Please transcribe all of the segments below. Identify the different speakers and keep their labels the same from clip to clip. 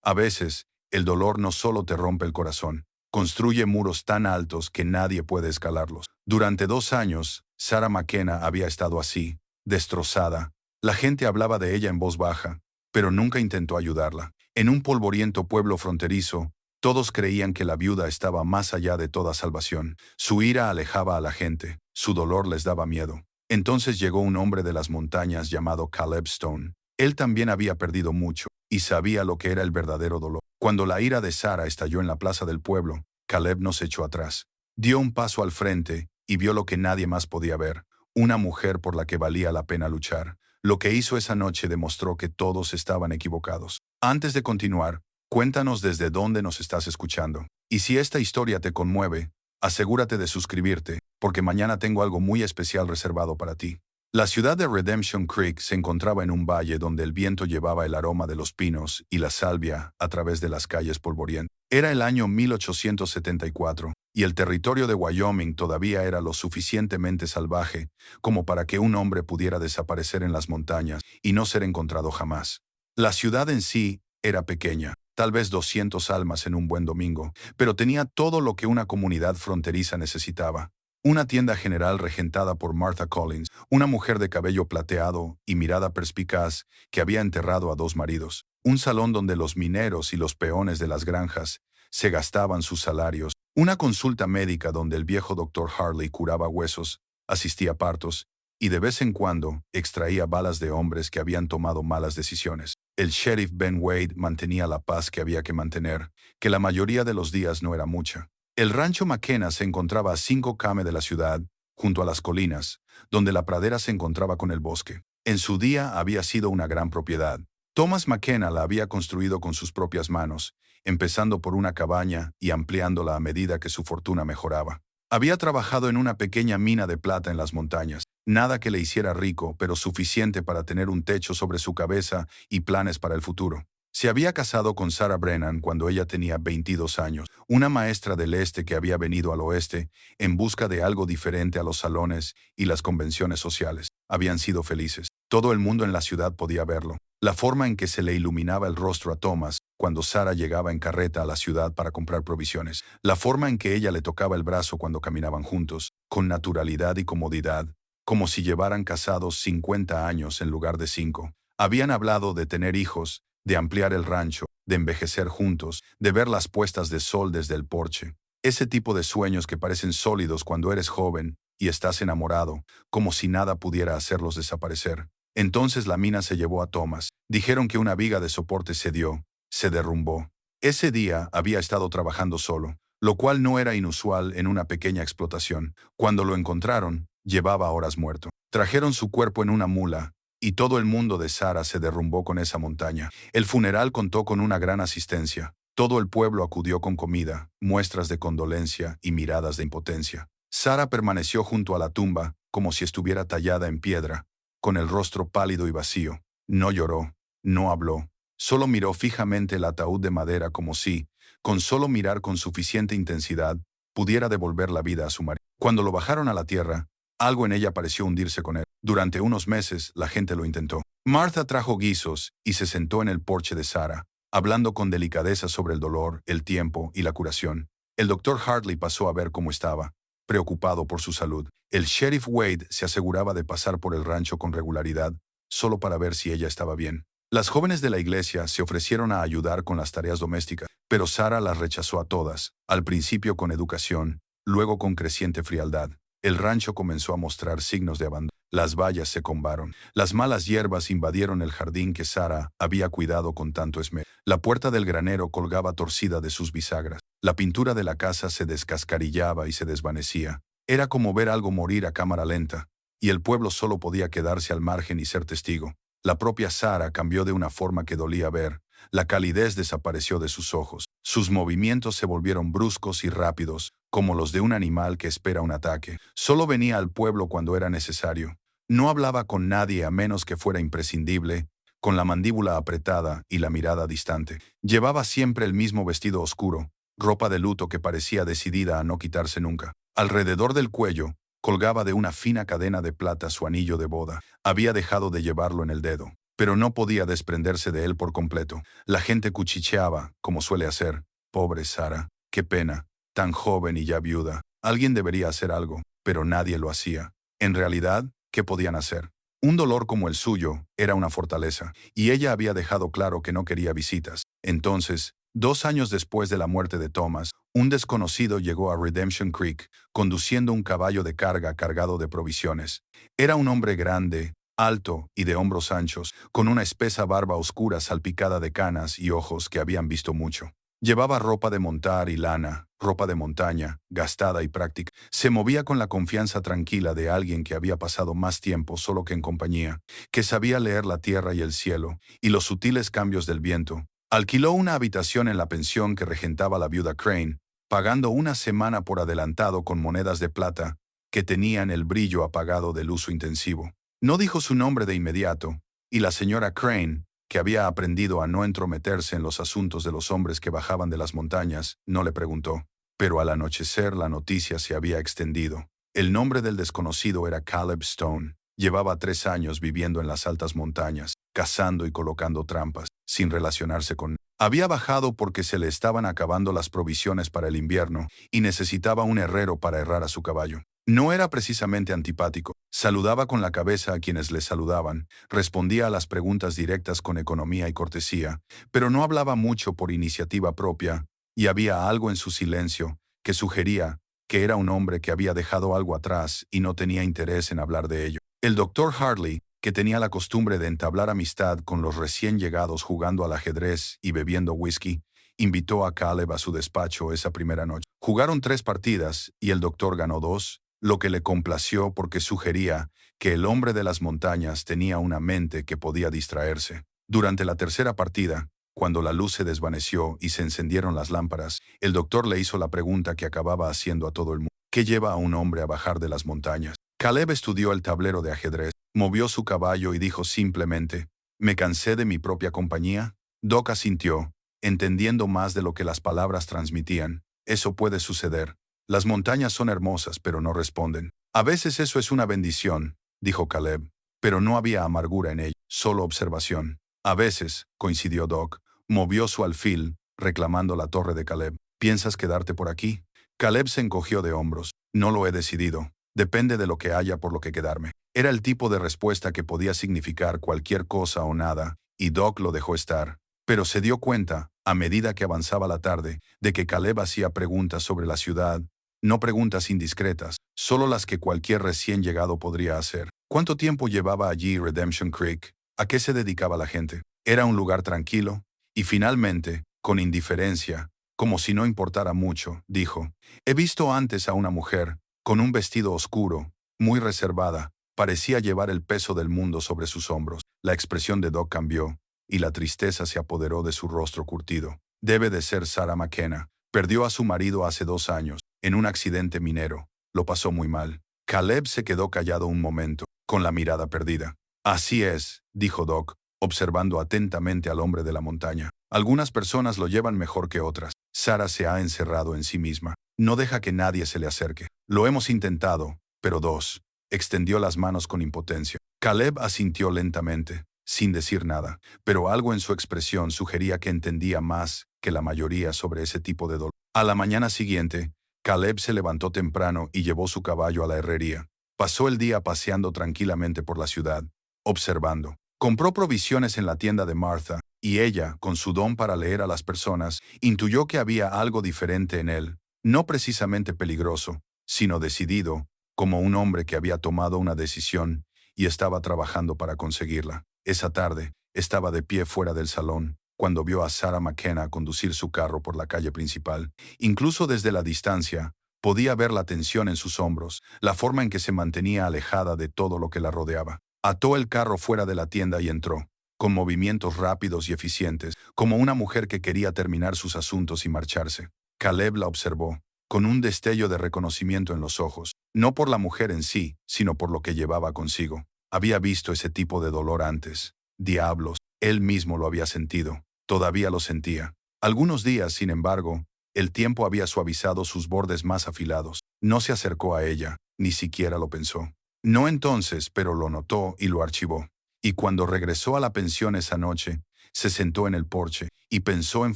Speaker 1: A veces, el dolor no solo te rompe el corazón, construye muros tan altos que nadie puede escalarlos. Durante 2 años, Sarah McKenna había estado así, destrozada. La gente hablaba de ella en voz baja, pero nunca intentó ayudarla. En un polvoriento pueblo fronterizo, todos creían que la viuda estaba más allá de toda salvación. Su ira alejaba a la gente, su dolor les daba miedo. Entonces llegó un hombre de las montañas llamado Caleb Stone. Él también había perdido mucho, y sabía lo que era el verdadero dolor. Cuando la ira de Sarah estalló en la plaza del pueblo, Caleb no se echó atrás. Dio un paso al frente, y vio lo que nadie más podía ver, una mujer por la que valía la pena luchar. Lo que hizo esa noche demostró que todos estaban equivocados. Antes de continuar, cuéntanos desde dónde nos estás escuchando. Y si esta historia te conmueve, asegúrate de suscribirte, porque mañana tengo algo muy especial reservado para ti. La ciudad de Redemption Creek se encontraba en un valle donde el viento llevaba el aroma de los pinos y la salvia a través de las calles polvorientas. Era el año 1874, y el territorio de Wyoming todavía era lo suficientemente salvaje como para que un hombre pudiera desaparecer en las montañas y no ser encontrado jamás. La ciudad en sí era pequeña, tal vez 200 almas en un buen domingo, pero tenía todo lo que una comunidad fronteriza necesitaba. Una tienda general regentada por Martha Collins, una mujer de cabello plateado y mirada perspicaz que había enterrado a 2 maridos. Un salón donde los mineros y los peones de las granjas se gastaban sus salarios. Una consulta médica donde el viejo doctor Harley curaba huesos, asistía a partos y de vez en cuando extraía balas de hombres que habían tomado malas decisiones. El sheriff Ben Wade mantenía la paz que había que mantener, que la mayoría de los días no era mucha. El rancho McKenna se encontraba a 5 km de la ciudad, junto a las colinas, donde la pradera se encontraba con el bosque. En su día había sido una gran propiedad. Thomas McKenna la había construido con sus propias manos, empezando por una cabaña y ampliándola a medida que su fortuna mejoraba. Había trabajado en una pequeña mina de plata en las montañas, nada que le hiciera rico, pero suficiente para tener un techo sobre su cabeza y planes para el futuro. Se había casado con Sarah Brennan cuando ella tenía 22 años, una maestra del este que había venido al oeste en busca de algo diferente a los salones y las convenciones sociales. Habían sido felices. Todo el mundo en la ciudad podía verlo. La forma en que se le iluminaba el rostro a Thomas cuando Sarah llegaba en carreta a la ciudad para comprar provisiones. La forma en que ella le tocaba el brazo cuando caminaban juntos, con naturalidad y comodidad, como si llevaran casados 50 años en lugar de 5. Habían hablado de tener hijos, de ampliar el rancho, de envejecer juntos, de ver las puestas de sol desde el porche. Ese tipo de sueños que parecen sólidos cuando eres joven y estás enamorado, como si nada pudiera hacerlos desaparecer. Entonces la mina se llevó a Thomas. Dijeron que una viga de soporte cedió, se derrumbó. Ese día había estado trabajando solo, lo cual no era inusual en una pequeña explotación. Cuando lo encontraron, llevaba horas muerto. Trajeron su cuerpo en una mula, y todo el mundo de Sarah se derrumbó con esa montaña. El funeral contó con una gran asistencia. Todo el pueblo acudió con comida, muestras de condolencia y miradas de impotencia. Sarah permaneció junto a la tumba, como si estuviera tallada en piedra, con el rostro pálido y vacío. No lloró, no habló, solo miró fijamente el ataúd de madera como si, con solo mirar con suficiente intensidad, pudiera devolver la vida a su marido. Cuando lo bajaron a la tierra, algo en ella pareció hundirse con él. Durante unos meses, la gente lo intentó. Martha trajo guisos y se sentó en el porche de Sarah, hablando con delicadeza sobre el dolor, el tiempo y la curación. El doctor Hartley pasó a ver cómo estaba, preocupado por su salud. El sheriff Wade se aseguraba de pasar por el rancho con regularidad, solo para ver si ella estaba bien. Las jóvenes de la iglesia se ofrecieron a ayudar con las tareas domésticas, pero Sarah las rechazó a todas, al principio con educación, luego con creciente frialdad. El rancho comenzó a mostrar signos de abandono. Las vallas se combaron. Las malas hierbas invadieron el jardín que Sarah había cuidado con tanto esmero. La puerta del granero colgaba torcida de sus bisagras. La pintura de la casa se descascarillaba y se desvanecía. Era como ver algo morir a cámara lenta, y el pueblo solo podía quedarse al margen y ser testigo. La propia Sarah cambió de una forma que dolía ver. La calidez desapareció de sus ojos. Sus movimientos se volvieron bruscos y rápidos, como los de un animal que espera un ataque. Solo venía al pueblo cuando era necesario. No hablaba con nadie a menos que fuera imprescindible, con la mandíbula apretada y la mirada distante. Llevaba siempre el mismo vestido oscuro, ropa de luto que parecía decidida a no quitarse nunca. Alrededor del cuello, colgaba de una fina cadena de plata su anillo de boda. Había dejado de llevarlo en el dedo. pero no podía desprenderse de él por completo. La gente cuchicheaba, como suele hacer. Pobre Sara, qué pena, tan joven y ya viuda. Alguien debería hacer algo, pero nadie lo hacía. En realidad, ¿qué podían hacer? Un dolor como el suyo era una fortaleza, y ella había dejado claro que no quería visitas. Entonces, 2 años después de la muerte de Thomas, un desconocido llegó a Redemption Creek, conduciendo un caballo de carga cargado de provisiones. Era un hombre grande, alto y de hombros anchos, con una espesa barba oscura salpicada de canas y ojos que habían visto mucho. Llevaba ropa de montar y lana, ropa de montaña, gastada y práctica. Se movía con la confianza tranquila de alguien que había pasado más tiempo solo que en compañía, que sabía leer la tierra y el cielo, y los sutiles cambios del viento. Alquiló una habitación en la pensión que regentaba la viuda Crane, pagando una semana por adelantado con monedas de plata, que tenían el brillo apagado del uso intensivo. No dijo su nombre de inmediato, y la señora Crane, que había aprendido a no entrometerse en los asuntos de los hombres que bajaban de las montañas, no le preguntó. Pero al anochecer la noticia se había extendido. El nombre del desconocido era Caleb Stone. Llevaba 3 años viviendo en las altas montañas, cazando y colocando trampas, sin relacionarse con nadie. Había bajado porque se le estaban acabando las provisiones para el invierno y necesitaba un herrero para herrar a su caballo. No era precisamente antipático. Saludaba con la cabeza a quienes le saludaban, respondía a las preguntas directas con economía y cortesía, pero no hablaba mucho por iniciativa propia, y había algo en su silencio que sugería que era un hombre que había dejado algo atrás y no tenía interés en hablar de ello. El doctor Hartley, que tenía la costumbre de entablar amistad con los recién llegados jugando al ajedrez y bebiendo whisky, invitó a Caleb a su despacho esa primera noche. Jugaron 3 partidas y el doctor ganó 2, lo que le complació porque sugería que el hombre de las montañas tenía una mente que podía distraerse. Durante la tercera partida, cuando la luz se desvaneció y se encendieron las lámparas, el doctor le hizo la pregunta que acababa haciendo a todo el mundo. ¿Qué lleva a un hombre a bajar de las montañas? Caleb estudió el tablero de ajedrez, movió su caballo y dijo simplemente, «¿Me cansé de mi propia compañía?» Doc asintió, entendiendo más de lo que las palabras transmitían. Eso puede suceder. Las montañas son hermosas, pero no responden. A veces eso es una bendición, dijo Caleb, pero no había amargura en ello, solo observación. A veces, coincidió Doc, movió su alfil, reclamando la torre de Caleb. ¿Piensas quedarte por aquí? Caleb se encogió de hombros. No lo he decidido. Depende de lo que haya por lo que quedarme. Era el tipo de respuesta que podía significar cualquier cosa o nada, y Doc lo dejó estar. Pero se dio cuenta, a medida que avanzaba la tarde, de que Caleb hacía preguntas sobre la ciudad, no preguntas indiscretas, solo las que cualquier recién llegado podría hacer. ¿Cuánto tiempo llevaba allí Redemption Creek? ¿A qué se dedicaba la gente? ¿Era un lugar tranquilo? Y finalmente, con indiferencia, como si no importara mucho, dijo, «He visto antes a una mujer, con un vestido oscuro, muy reservada, parecía llevar el peso del mundo sobre sus hombros». La expresión de Doc cambió, y la tristeza se apoderó de su rostro curtido. Debe de ser Sarah McKenna. Perdió a su marido hace 2 años, en un accidente minero. Lo pasó muy mal. Caleb se quedó callado un momento, con la mirada perdida. «Así es», dijo Doc, observando atentamente al hombre de la montaña. «Algunas personas lo llevan mejor que otras. Sarah se ha encerrado en sí misma. No deja que nadie se le acerque. Lo hemos intentado, pero 2. Extendió las manos con impotencia. Caleb asintió lentamente, sin decir nada, pero algo en su expresión sugería que entendía más que la mayoría sobre ese tipo de dolor. A la mañana siguiente, Caleb se levantó temprano y llevó su caballo a la herrería. Pasó el día paseando tranquilamente por la ciudad, observando. Compró provisiones en la tienda de Martha, y ella, con su don para leer a las personas, intuyó que había algo diferente en él, no precisamente peligroso, sino decidido, como un hombre que había tomado una decisión y estaba trabajando para conseguirla. Esa tarde, estaba de pie fuera del salón, cuando vio a Sarah McKenna conducir su carro por la calle principal. Incluso desde la distancia, podía ver la tensión en sus hombros, la forma en que se mantenía alejada de todo lo que la rodeaba. Ató el carro fuera de la tienda y entró, con movimientos rápidos y eficientes, como una mujer que quería terminar sus asuntos y marcharse. Caleb la observó, con un destello de reconocimiento en los ojos, no por la mujer en sí, sino por lo que llevaba consigo. Había visto ese tipo de dolor antes. Diablos, él mismo lo había sentido. Todavía lo sentía. Algunos días, sin embargo, el tiempo había suavizado sus bordes más afilados. No se acercó a ella, ni siquiera lo pensó. No entonces, pero lo notó y lo archivó. Y cuando regresó a la pensión esa noche, se sentó en el porche y pensó en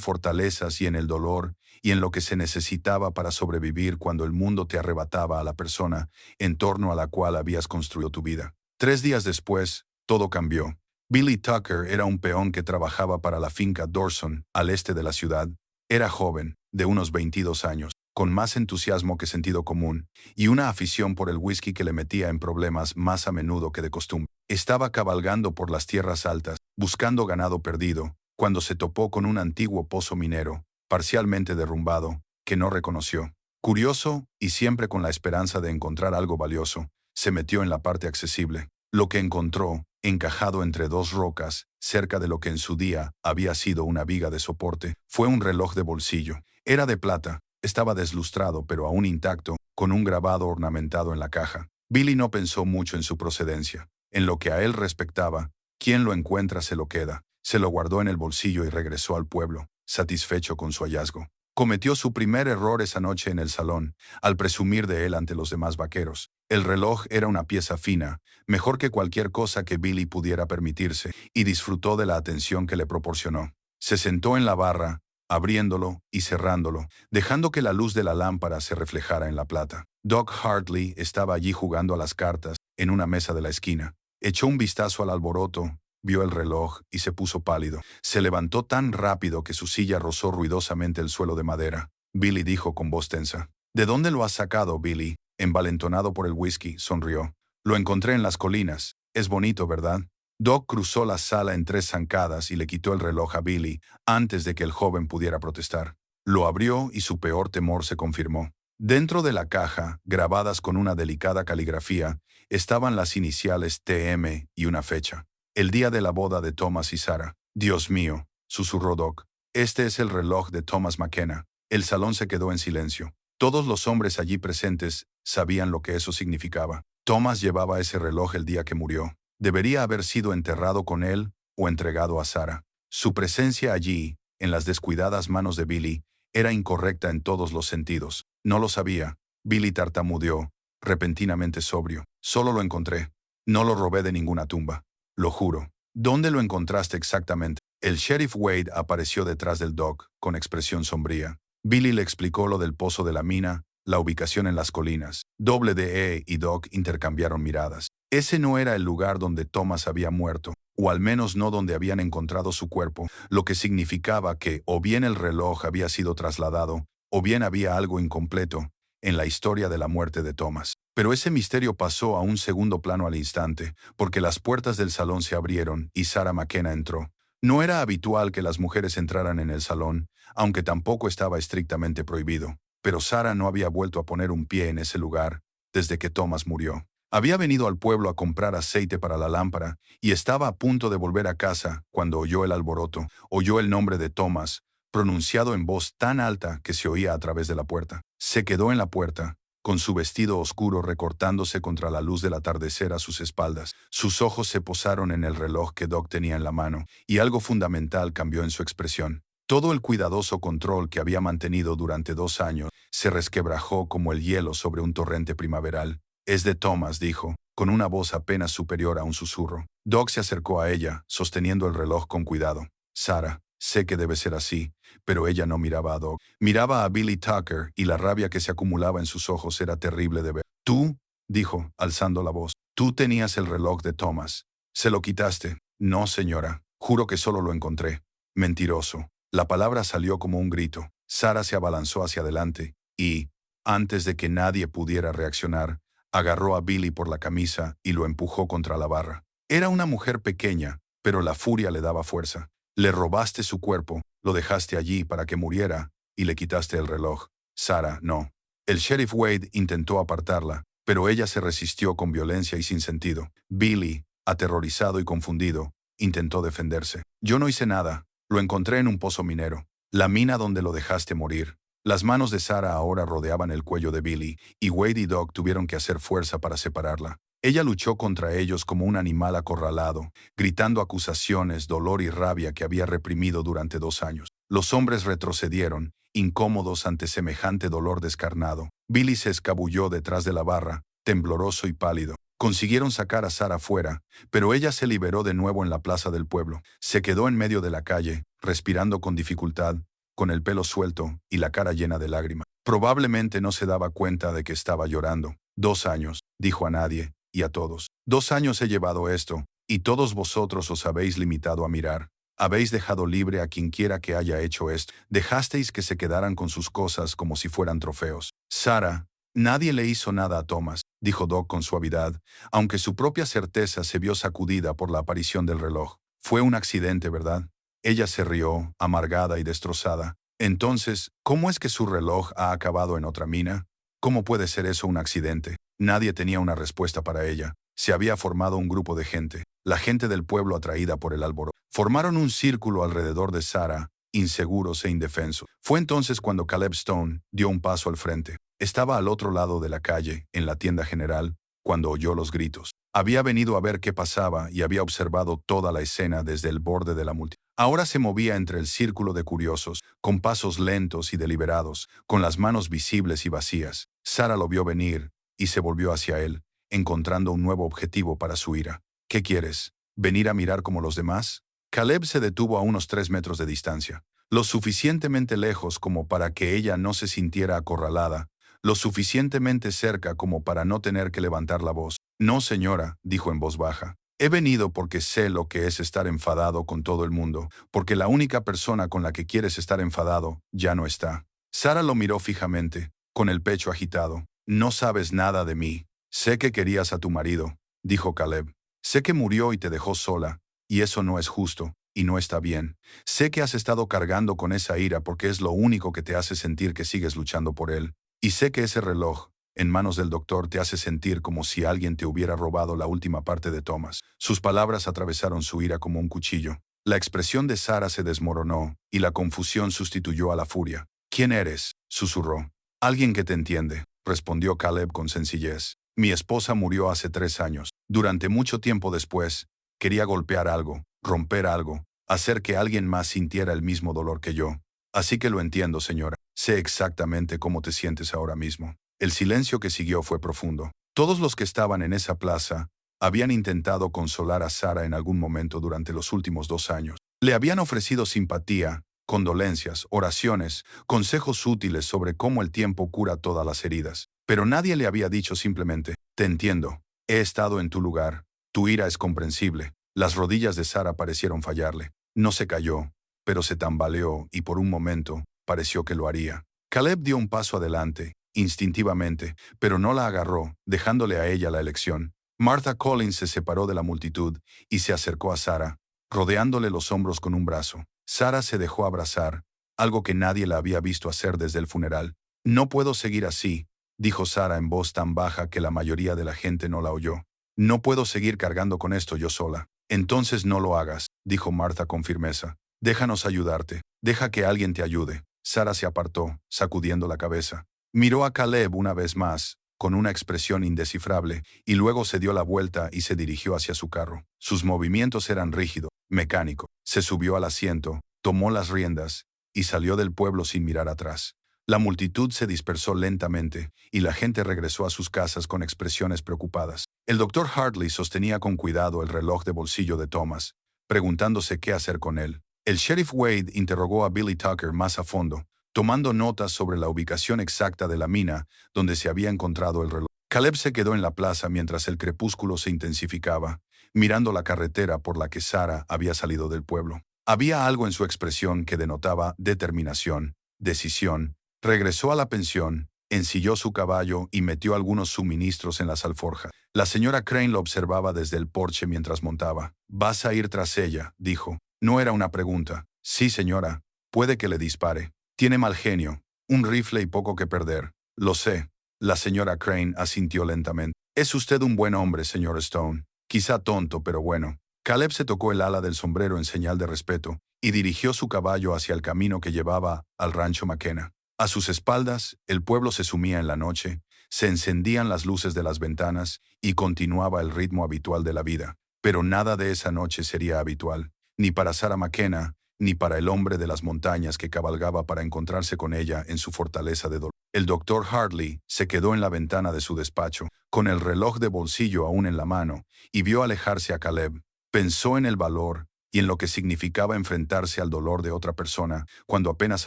Speaker 1: fortalezas y en el dolor y en lo que se necesitaba para sobrevivir cuando el mundo te arrebataba a la persona en torno a la cual habías construido tu vida. 3 días después, todo cambió. Billy Tucker era un peón que trabajaba para la finca Dorson, al este de la ciudad. Era joven, de unos 22 años, con más entusiasmo que sentido común, y una afición por el whisky que le metía en problemas más a menudo que de costumbre. Estaba cabalgando por las tierras altas, buscando ganado perdido, cuando se topó con un antiguo pozo minero, parcialmente derrumbado, que no reconoció. Curioso, y siempre con la esperanza de encontrar algo valioso, se metió en la parte accesible. Lo que encontró, encajado entre dos rocas, cerca de lo que en su día había sido una viga de soporte, fue un reloj de bolsillo. Era de plata, estaba deslustrado pero aún intacto, con un grabado ornamentado en la caja. Billy no pensó mucho en su procedencia. En lo que a él respectaba, quien lo encuentra se lo queda. Se lo guardó en el bolsillo y regresó al pueblo, satisfecho con su hallazgo. Cometió su primer error esa noche en el salón, al presumir de él ante los demás vaqueros. El reloj era una pieza fina, mejor que cualquier cosa que Billy pudiera permitirse, y disfrutó de la atención que le proporcionó. Se sentó en la barra, abriéndolo y cerrándolo, dejando que la luz de la lámpara se reflejara en la plata. Doc Hartley estaba allí jugando a las cartas, en una mesa de la esquina. Echó un vistazo al alboroto, vio el reloj y se puso pálido. Se levantó tan rápido que su silla rozó ruidosamente el suelo de madera. Billy dijo con voz tensa. ¿De dónde lo has sacado, Billy? Envalentonado por el whisky, sonrió. Lo encontré en las colinas. Es bonito, ¿verdad? Doc cruzó la sala en 3 zancadas y le quitó el reloj a Billy antes de que el joven pudiera protestar. Lo abrió y su peor temor se confirmó. Dentro de la caja, grabadas con una delicada caligrafía, estaban las iniciales TM y una fecha. El día de la boda de Thomas y Sarah. Dios mío, susurró Doc. Este es el reloj de Thomas McKenna. El salón se quedó en silencio. Todos los hombres allí presentes sabían lo que eso significaba. Thomas llevaba ese reloj el día que murió. Debería haber sido enterrado con él o entregado a Sarah. Su presencia allí, en las descuidadas manos de Billy, era incorrecta en todos los sentidos. No lo sabía. Billy tartamudeó, repentinamente sobrio. Solo lo encontré. No lo robé de ninguna tumba. Lo juro. ¿Dónde lo encontraste exactamente? El sheriff Wade apareció detrás del Doc, con expresión sombría. Billy le explicó lo del pozo de la mina, la ubicación en las colinas. WDE y Doc intercambiaron miradas. Ese no era el lugar donde Thomas había muerto, o al menos no donde habían encontrado su cuerpo, lo que significaba que o bien el reloj había sido trasladado, o bien había algo incompleto en la historia de la muerte de Thomas. Pero ese misterio pasó a un segundo plano al instante, porque las puertas del salón se abrieron y Sarah McKenna entró. No era habitual que las mujeres entraran en el salón, aunque tampoco estaba estrictamente prohibido. Pero Sarah no había vuelto a poner un pie en ese lugar desde que Thomas murió. Había venido al pueblo a comprar aceite para la lámpara y estaba a punto de volver a casa cuando oyó el alboroto, oyó el nombre de Thomas, pronunciado en voz tan alta que se oía a través de la puerta. Se quedó en la puerta, con su vestido oscuro recortándose contra la luz del atardecer a sus espaldas. Sus ojos se posaron en el reloj que Doc tenía en la mano, y algo fundamental cambió en su expresión. Todo el cuidadoso control que había mantenido durante 2 años se resquebrajó como el hielo sobre un torrente primaveral. Es de Thomas, dijo, con una voz apenas superior a un susurro. Doc se acercó a ella, sosteniendo el reloj con cuidado. Sarah, sé que debe ser así, pero ella no miraba a Doc. Miraba a Billy Tucker y la rabia que se acumulaba en sus ojos era terrible de ver. Tú, dijo, alzando la voz, tú tenías el reloj de Thomas. ¿Se lo quitaste? No, señora. Juro que solo lo encontré. Mentiroso. La palabra salió como un grito. Sarah se abalanzó hacia adelante y, antes de que nadie pudiera reaccionar, agarró a Billy por la camisa y lo empujó contra la barra. Era una mujer pequeña, pero la furia le daba fuerza. Le robaste su cuerpo, lo dejaste allí para que muriera y le quitaste el reloj. Sarah, no. El sheriff Wade intentó apartarla, pero ella se resistió con violencia y sin sentido. Billy, aterrorizado y confundido, intentó defenderse. Yo no hice nada. Lo encontré en un pozo minero. La mina donde lo dejaste morir. Las manos de Sarah ahora rodeaban el cuello de Billy, y Wade y Doc tuvieron que hacer fuerza para separarla. Ella luchó contra ellos como un animal acorralado, gritando acusaciones, dolor y rabia que había reprimido durante 2 años. Los hombres retrocedieron, incómodos ante semejante dolor descarnado. Billy se escabulló detrás de la barra, tembloroso y pálido. Consiguieron sacar a Sara fuera, pero ella se liberó de nuevo en la plaza del pueblo. Se quedó en medio de la calle, respirando con dificultad, con el pelo suelto y la cara llena de lágrimas. Probablemente no se daba cuenta de que estaba llorando. 2 años, dijo a nadie y a todos. 2 años he llevado esto, y todos vosotros os habéis limitado a mirar. Habéis dejado libre a quienquiera que haya hecho esto. Dejasteis que se quedaran con sus cosas como si fueran trofeos. Sara, nadie le hizo nada a Thomas, dijo Doc con suavidad, aunque su propia certeza se vio sacudida por la aparición del reloj. Fue un accidente, ¿verdad? Ella se rió, amargada y destrozada. Entonces, ¿cómo es que su reloj ha acabado en otra mina? ¿Cómo puede ser eso un accidente? Nadie tenía una respuesta para ella. Se había formado un grupo de gente, la gente del pueblo atraída por el alboroto. Formaron un círculo alrededor de Sara, inseguros e indefensos. Fue entonces cuando Caleb Stone dio un paso al frente. Estaba al otro lado de la calle, en la tienda general, cuando oyó los gritos. Había venido a ver qué pasaba y había observado toda la escena desde el borde de la multitud. Ahora se movía entre el círculo de curiosos, con pasos lentos y deliberados, con las manos visibles y vacías. Sara lo vio venir y se volvió hacia él, encontrando un nuevo objetivo para su ira. ¿Qué quieres? ¿Venir a mirar como los demás? Caleb se detuvo a unos 3 metros de distancia, lo suficientemente lejos como para que ella no se sintiera acorralada, lo suficientemente cerca como para no tener que levantar la voz. No, señora, dijo en voz baja. He venido porque sé lo que es estar enfadado con todo el mundo, porque la única persona con la que quieres estar enfadado ya no está. Sara lo miró fijamente, con el pecho agitado. No sabes nada de mí. Sé que querías a tu marido, dijo Caleb. Sé que murió y te dejó sola, y eso no es justo, y no está bien. Sé que has estado cargando con esa ira porque es lo único que te hace sentir que sigues luchando por él. Y sé que ese reloj, en manos del doctor, te hace sentir como si alguien te hubiera robado la última parte de Thomas. Sus palabras atravesaron su ira como un cuchillo. La expresión de Sara se desmoronó, y la confusión sustituyó a la furia. ¿Quién eres?, susurró. Alguien que te entiende, respondió Caleb con sencillez. Mi esposa murió hace 3 años. Durante mucho tiempo después, quería golpear algo, romper algo, hacer que alguien más sintiera el mismo dolor que yo. Así que lo entiendo, señora. Sé exactamente cómo te sientes ahora mismo. El silencio que siguió fue profundo. Todos los que estaban en esa plaza habían intentado consolar a Sara en algún momento durante los últimos 2 años. Le habían ofrecido simpatía, condolencias, oraciones, consejos útiles sobre cómo el tiempo cura todas las heridas. Pero nadie le había dicho simplemente, te entiendo, he estado en tu lugar, tu ira es comprensible. Las rodillas de Sara parecieron fallarle. No se cayó, pero se tambaleó y por un momento pareció que lo haría. Caleb dio un paso adelante, instintivamente, pero no la agarró, dejándole a ella la elección. Martha Collins se separó de la multitud y se acercó a Sara, rodeándole los hombros con un brazo. Sara se dejó abrazar, algo que nadie la había visto hacer desde el funeral. No puedo seguir así, dijo Sara en voz tan baja que la mayoría de la gente no la oyó. No puedo seguir cargando con esto yo sola. Entonces no lo hagas, dijo Martha con firmeza. Déjanos ayudarte. Deja que alguien te ayude. Sara se apartó, sacudiendo la cabeza. Miró a Caleb una vez más, con una expresión indescifrable, y luego se dio la vuelta y se dirigió hacia su carro. Sus movimientos eran rígidos, mecánicos. Se subió al asiento, tomó las riendas, y salió del pueblo sin mirar atrás. La multitud se dispersó lentamente, y la gente regresó a sus casas con expresiones preocupadas. El doctor Hartley sostenía con cuidado el reloj de bolsillo de Thomas, preguntándose qué hacer con él. El sheriff Wade interrogó a Billy Tucker más a fondo, tomando notas sobre la ubicación exacta de la mina donde se había encontrado el reloj. Caleb se quedó en la plaza mientras el crepúsculo se intensificaba, mirando la carretera por la que Sara había salido del pueblo. Había algo en su expresión que denotaba determinación, decisión. Regresó a la pensión, ensilló su caballo y metió algunos suministros en las alforjas. La señora Crane lo observaba desde el porche mientras montaba. «¿Vas a ir tras ella?», dijo. No era una pregunta. «Sí, señora. Puede que le dispare. Tiene mal genio, un rifle y poco que perder». «Lo sé». La señora Crane asintió lentamente. «Es usted un buen hombre, señor Stone. Quizá tonto, pero bueno». Caleb se tocó el ala del sombrero en señal de respeto y dirigió su caballo hacia el camino que llevaba al rancho McKenna. A sus espaldas, el pueblo se sumía en la noche, se encendían las luces de las ventanas y continuaba el ritmo habitual de la vida. Pero nada de esa noche sería habitual, ni para Sara McKenna, ni para el hombre de las montañas que cabalgaba para encontrarse con ella en su fortaleza de dolor. El doctor Hartley se quedó en la ventana de su despacho, con el reloj de bolsillo aún en la mano, y vio alejarse a Caleb. Pensó en el valor y en lo que significaba enfrentarse al dolor de otra persona cuando apenas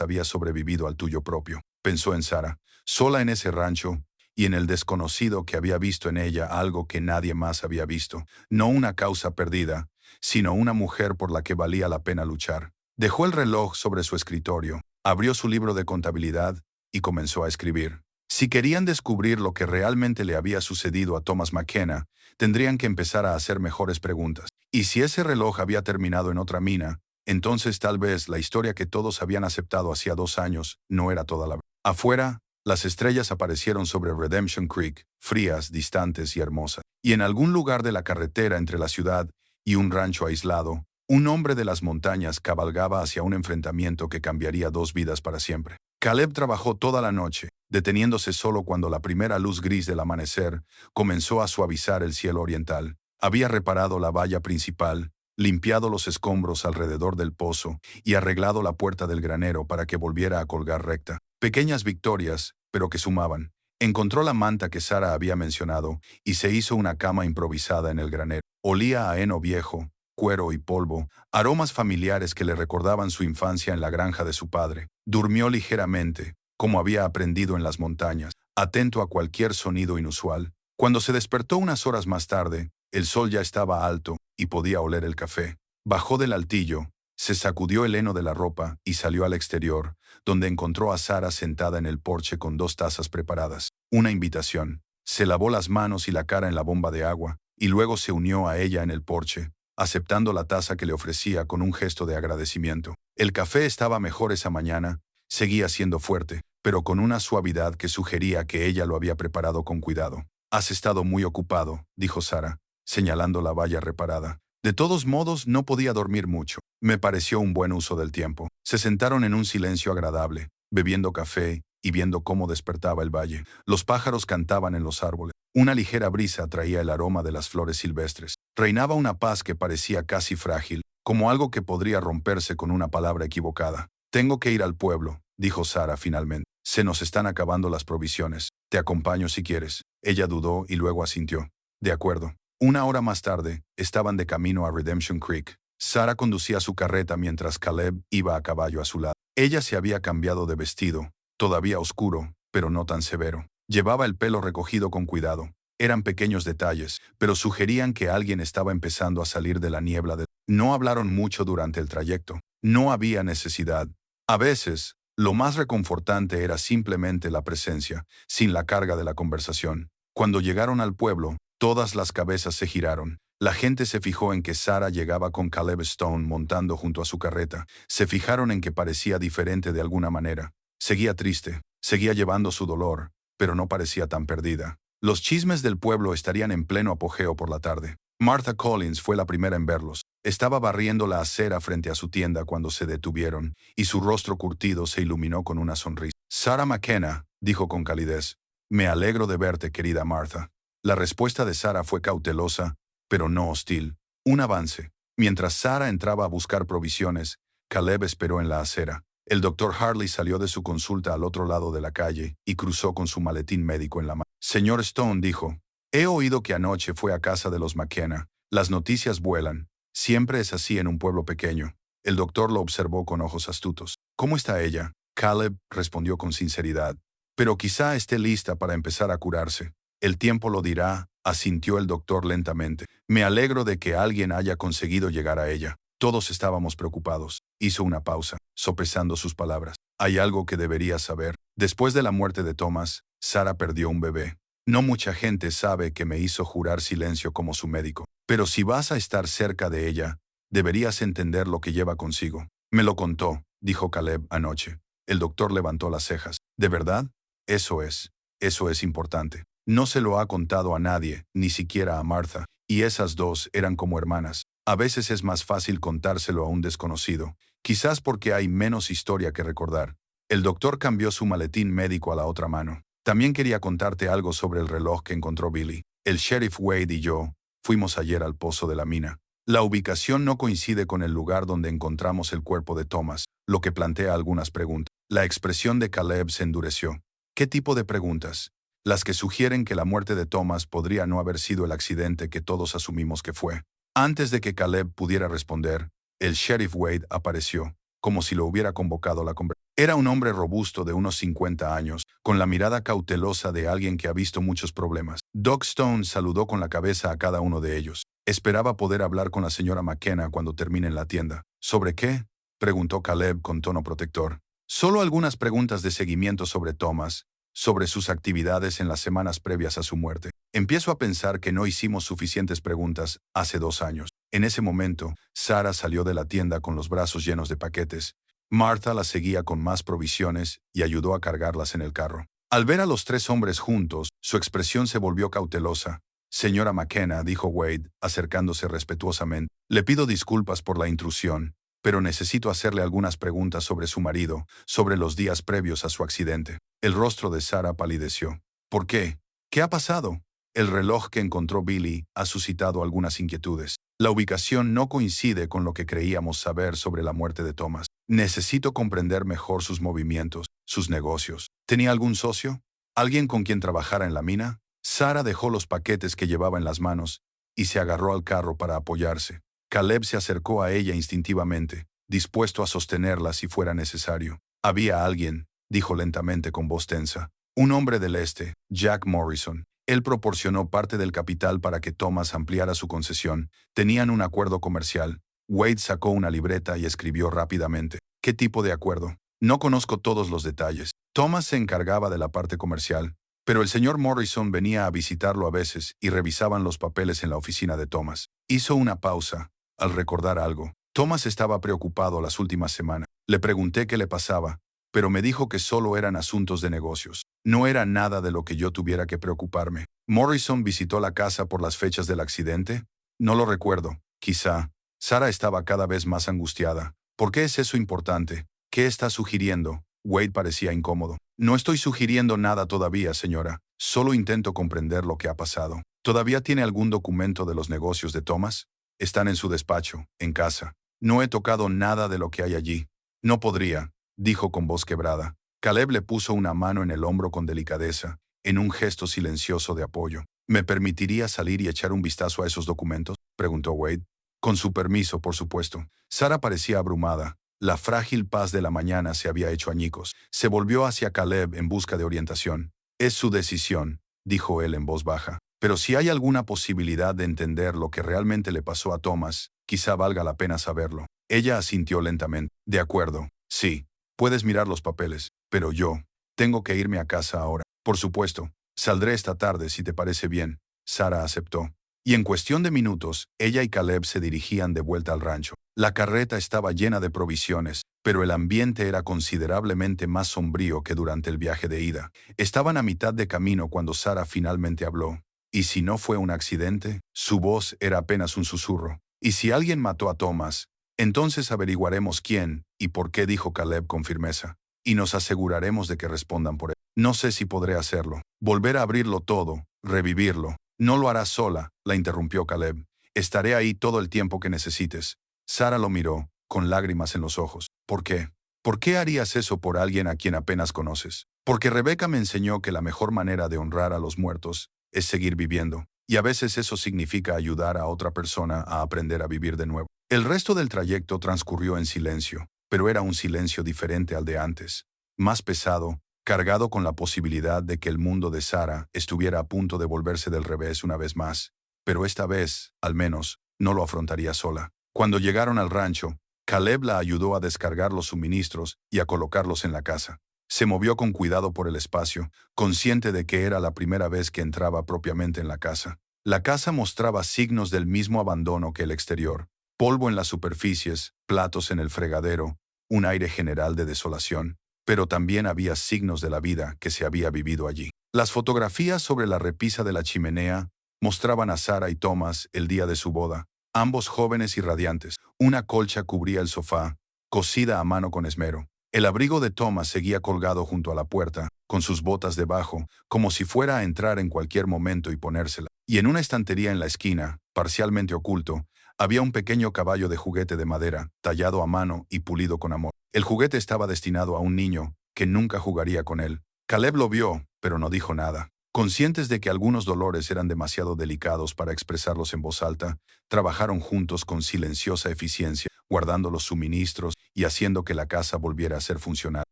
Speaker 1: había sobrevivido al tuyo propio. Pensó en Sarah, sola en ese rancho, y en el desconocido que había visto en ella algo que nadie más había visto, no una causa perdida, sino una mujer por la que valía la pena luchar. Dejó el reloj sobre su escritorio, abrió su libro de contabilidad y comenzó a escribir. Si querían descubrir lo que realmente le había sucedido a Thomas McKenna, tendrían que empezar a hacer mejores preguntas. Y si ese reloj había terminado en otra mina, entonces tal vez la historia que todos habían aceptado hacía 2 años no era toda la verdad. Afuera, las estrellas aparecieron sobre Redemption Creek, frías, distantes y hermosas. Y en algún lugar de la carretera entre la ciudad y un rancho aislado, un hombre de las montañas cabalgaba hacia un enfrentamiento que cambiaría 2 vidas para siempre. Caleb trabajó toda la noche, deteniéndose solo cuando la primera luz gris del amanecer comenzó a suavizar el cielo oriental. Había reparado la valla principal, limpiado los escombros alrededor del pozo y arreglado la puerta del granero para que volviera a colgar recta. Pequeñas victorias, pero que sumaban. Encontró la manta que Sarah había mencionado y se hizo una cama improvisada en el granero. Olía a heno viejo, cuero y polvo, aromas familiares que le recordaban su infancia en la granja de su padre. Durmió ligeramente, como había aprendido en las montañas, atento a cualquier sonido inusual. Cuando se despertó unas horas más tarde, el sol ya estaba alto y podía oler el café. Bajó del altillo, se sacudió el heno de la ropa y salió al exterior, donde encontró a Sarah sentada en el porche con 2 tazas preparadas. Una invitación. Se lavó las manos y la cara en la bomba de agua, y luego se unió a ella en el porche, aceptando la taza que le ofrecía con un gesto de agradecimiento. El café estaba mejor esa mañana, seguía siendo fuerte, pero con una suavidad que sugería que ella lo había preparado con cuidado. «Has estado muy ocupado», dijo Sarah, señalando la valla reparada. «De todos modos, no podía dormir mucho. Me pareció un buen uso del tiempo». Se sentaron en un silencio agradable, bebiendo café y viendo cómo despertaba el valle. Los pájaros cantaban en los árboles. Una ligera brisa traía el aroma de las flores silvestres. Reinaba una paz que parecía casi frágil, como algo que podría romperse con una palabra equivocada. «Tengo que ir al pueblo», dijo Sarah finalmente. «Se nos están acabando las provisiones. Te acompaño si quieres». Ella dudó y luego asintió. «De acuerdo». 1 hora más tarde, estaban de camino a Redemption Creek. Sarah conducía su carreta mientras Caleb iba a caballo a su lado. Ella se había cambiado de vestido, todavía oscuro, pero no tan severo. Llevaba el pelo recogido con cuidado. Eran pequeños detalles, pero sugerían que alguien estaba empezando a salir de la niebla. No hablaron mucho durante el trayecto. No había necesidad. A veces, lo más reconfortante era simplemente la presencia, sin la carga de la conversación. Cuando llegaron al pueblo, todas las cabezas se giraron. La gente se fijó en que Sarah llegaba con Caleb Stone montando junto a su carreta. Se fijaron en que parecía diferente de alguna manera. Seguía triste, seguía llevando su dolor, pero no parecía tan perdida. Los chismes del pueblo estarían en pleno apogeo por la tarde. Martha Collins fue la primera en verlos. Estaba barriendo la acera frente a su tienda cuando se detuvieron, y su rostro curtido se iluminó con una sonrisa. «Sarah McKenna», dijo con calidez. «Me alegro de verte, querida Martha». La respuesta de Sarah fue cautelosa, pero no hostil. Un avance. Mientras Sarah entraba a buscar provisiones, Caleb esperó en la acera. El doctor Hartley salió de su consulta al otro lado de la calle y cruzó con su maletín médico en la mano. «Señor Stone», dijo, «he oído que anoche fue a casa de los McKenna. Las noticias vuelan. Siempre es así en un pueblo pequeño». El doctor lo observó con ojos astutos. «¿Cómo está ella?» Caleb respondió con sinceridad. «Pero quizá esté lista para empezar a curarse». «El tiempo lo dirá», asintió el doctor lentamente. «Me alegro de que alguien haya conseguido llegar a ella. Todos estábamos preocupados». Hizo una pausa, sopesando sus palabras. «Hay algo que deberías saber. Después de la muerte de Thomas, Sarah perdió un bebé. No mucha gente sabe que me hizo jurar silencio como su médico. Pero si vas a estar cerca de ella, deberías entender lo que lleva consigo». «Me lo contó», dijo Caleb anoche. El doctor levantó las cejas. «¿De verdad?» Eso es importante. No se lo ha contado a nadie, ni siquiera a Martha, y esas dos eran como hermanas. A veces es más fácil contárselo a un desconocido, quizás porque hay menos historia que recordar». El doctor cambió su maletín médico a la otra mano. «También quería contarte algo sobre el reloj que encontró Billy. El sheriff Wade y yo fuimos ayer al pozo de la mina. La ubicación no coincide con el lugar donde encontramos el cuerpo de Thomas, lo que plantea algunas preguntas». La expresión de Caleb se endureció. ¿Qué tipo de preguntas? Las que sugieren que la muerte de Thomas podría no haber sido el accidente que todos asumimos que fue. Antes de que Caleb pudiera responder, el sheriff Wade apareció, como si lo hubiera convocado a la conversación. Era un hombre robusto de unos 50 años, con la mirada cautelosa de alguien que ha visto muchos problemas. Doc Stone saludó con la cabeza a cada uno de ellos. Esperaba poder hablar con la señora McKenna cuando termine en la tienda. ¿Sobre qué?, preguntó Caleb con tono protector. Solo algunas preguntas de seguimiento sobre Thomas, sobre sus actividades en las semanas previas a su muerte. Empiezo a pensar que no hicimos suficientes preguntas hace 2 años. En ese momento, Sarah salió de la tienda con los brazos llenos de paquetes. Martha la seguía con más provisiones y ayudó a cargarlas en el carro. Al ver a los 3 hombres juntos, su expresión se volvió cautelosa. Señora McKenna, dijo Wade, acercándose respetuosamente, le pido disculpas por la intrusión, pero necesito hacerle algunas preguntas sobre su marido, sobre los días previos a su accidente. El rostro de Sarah palideció. ¿Por qué? ¿Qué ha pasado? El reloj que encontró Billy ha suscitado algunas inquietudes. La ubicación no coincide con lo que creíamos saber sobre la muerte de Thomas. Necesito comprender mejor sus movimientos, sus negocios. ¿Tenía algún socio? ¿Alguien con quien trabajara en la mina? Sarah dejó los paquetes que llevaba en las manos y se agarró al carro para apoyarse. Caleb se acercó a ella instintivamente, dispuesto a sostenerla si fuera necesario. Había alguien, dijo lentamente con voz tensa. Un hombre del este, Jack Morrison. Él proporcionó parte del capital para que Thomas ampliara su concesión. Tenían un acuerdo comercial. Wade sacó una libreta y escribió rápidamente. ¿Qué tipo de acuerdo? No conozco todos los detalles. Thomas se encargaba de la parte comercial, pero el señor Morrison venía a visitarlo a veces y revisaban los papeles en la oficina de Thomas. Hizo una pausa, al recordar algo. Thomas estaba preocupado las últimas semanas. Le pregunté qué le pasaba, pero me dijo que solo eran asuntos de negocios. No era nada de lo que yo tuviera que preocuparme. ¿Morrison visitó la casa por las fechas del accidente? No lo recuerdo. Quizá. Sarah estaba cada vez más angustiada. ¿Por qué es eso importante? ¿Qué está sugiriendo? Wade parecía incómodo. No estoy sugiriendo nada todavía, señora. Solo intento comprender lo que ha pasado. ¿Todavía tiene algún documento de los negocios de Thomas? Están en su despacho, en casa. No he tocado nada de lo que hay allí. No podría, dijo con voz quebrada. Caleb le puso una mano en el hombro con delicadeza, en un gesto silencioso de apoyo. ¿Me permitiría salir y echar un vistazo a esos documentos?, preguntó Wade. Con su permiso, por supuesto. Sarah parecía abrumada. La frágil paz de la mañana se había hecho añicos. Se volvió hacia Caleb en busca de orientación. Es su decisión, dijo él en voz baja. Pero si hay alguna posibilidad de entender lo que realmente le pasó a Thomas, quizá valga la pena saberlo. Ella asintió lentamente. De acuerdo. Sí. Puedes mirar los papeles. Pero yo tengo que irme a casa ahora. Por supuesto. Saldré esta tarde si te parece bien. Sarah aceptó. Y en cuestión de minutos, ella y Caleb se dirigían de vuelta al rancho. La carreta estaba llena de provisiones, pero el ambiente era considerablemente más sombrío que durante el viaje de ida. Estaban a mitad de camino cuando Sarah finalmente habló. ¿Y si no fue un accidente? Su voz era apenas un susurro. ¿Y si alguien mató a Thomas? Entonces averiguaremos quién y por qué, dijo Caleb con firmeza. Y nos aseguraremos de que respondan por él. No sé si podré hacerlo. Volver a abrirlo todo, revivirlo. No lo harás sola, la interrumpió Caleb. Estaré ahí todo el tiempo que necesites. Sarah lo miró, con lágrimas en los ojos. ¿Por qué? ¿Por qué harías eso por alguien a quien apenas conoces? Porque Rebecca me enseñó que la mejor manera de honrar a los muertos es seguir viviendo, y a veces eso significa ayudar a otra persona a aprender a vivir de nuevo. El resto del trayecto transcurrió en silencio, pero era un silencio diferente al de antes, más pesado, cargado con la posibilidad de que el mundo de Sarah estuviera a punto de volverse del revés una vez más, pero esta vez, al menos, no lo afrontaría sola. Cuando llegaron al rancho, Caleb la ayudó a descargar los suministros y a colocarlos en la casa. Se movió con cuidado por el espacio, consciente de que era la primera vez que entraba propiamente en la casa. La casa mostraba signos del mismo abandono que el exterior: polvo en las superficies, platos en el fregadero, un aire general de desolación. Pero también había signos de la vida que se había vivido allí. Las fotografías sobre la repisa de la chimenea mostraban a Sarah y Thomas el día de su boda, ambos jóvenes y radiantes. Una colcha cubría el sofá, cosida a mano con esmero. El abrigo de Thomas seguía colgado junto a la puerta, con sus botas debajo, como si fuera a entrar en cualquier momento y ponérsela. Y en una estantería en la esquina, parcialmente oculto, había un pequeño caballo de juguete de madera, tallado a mano y pulido con amor. El juguete estaba destinado a un niño que nunca jugaría con él, Caleb lo vio, pero no dijo nada. Conscientes de que algunos dolores eran demasiado delicados para expresarlos en voz alta, trabajaron juntos con silenciosa eficiencia, guardando los suministros y haciendo que la casa volviera a ser funcional.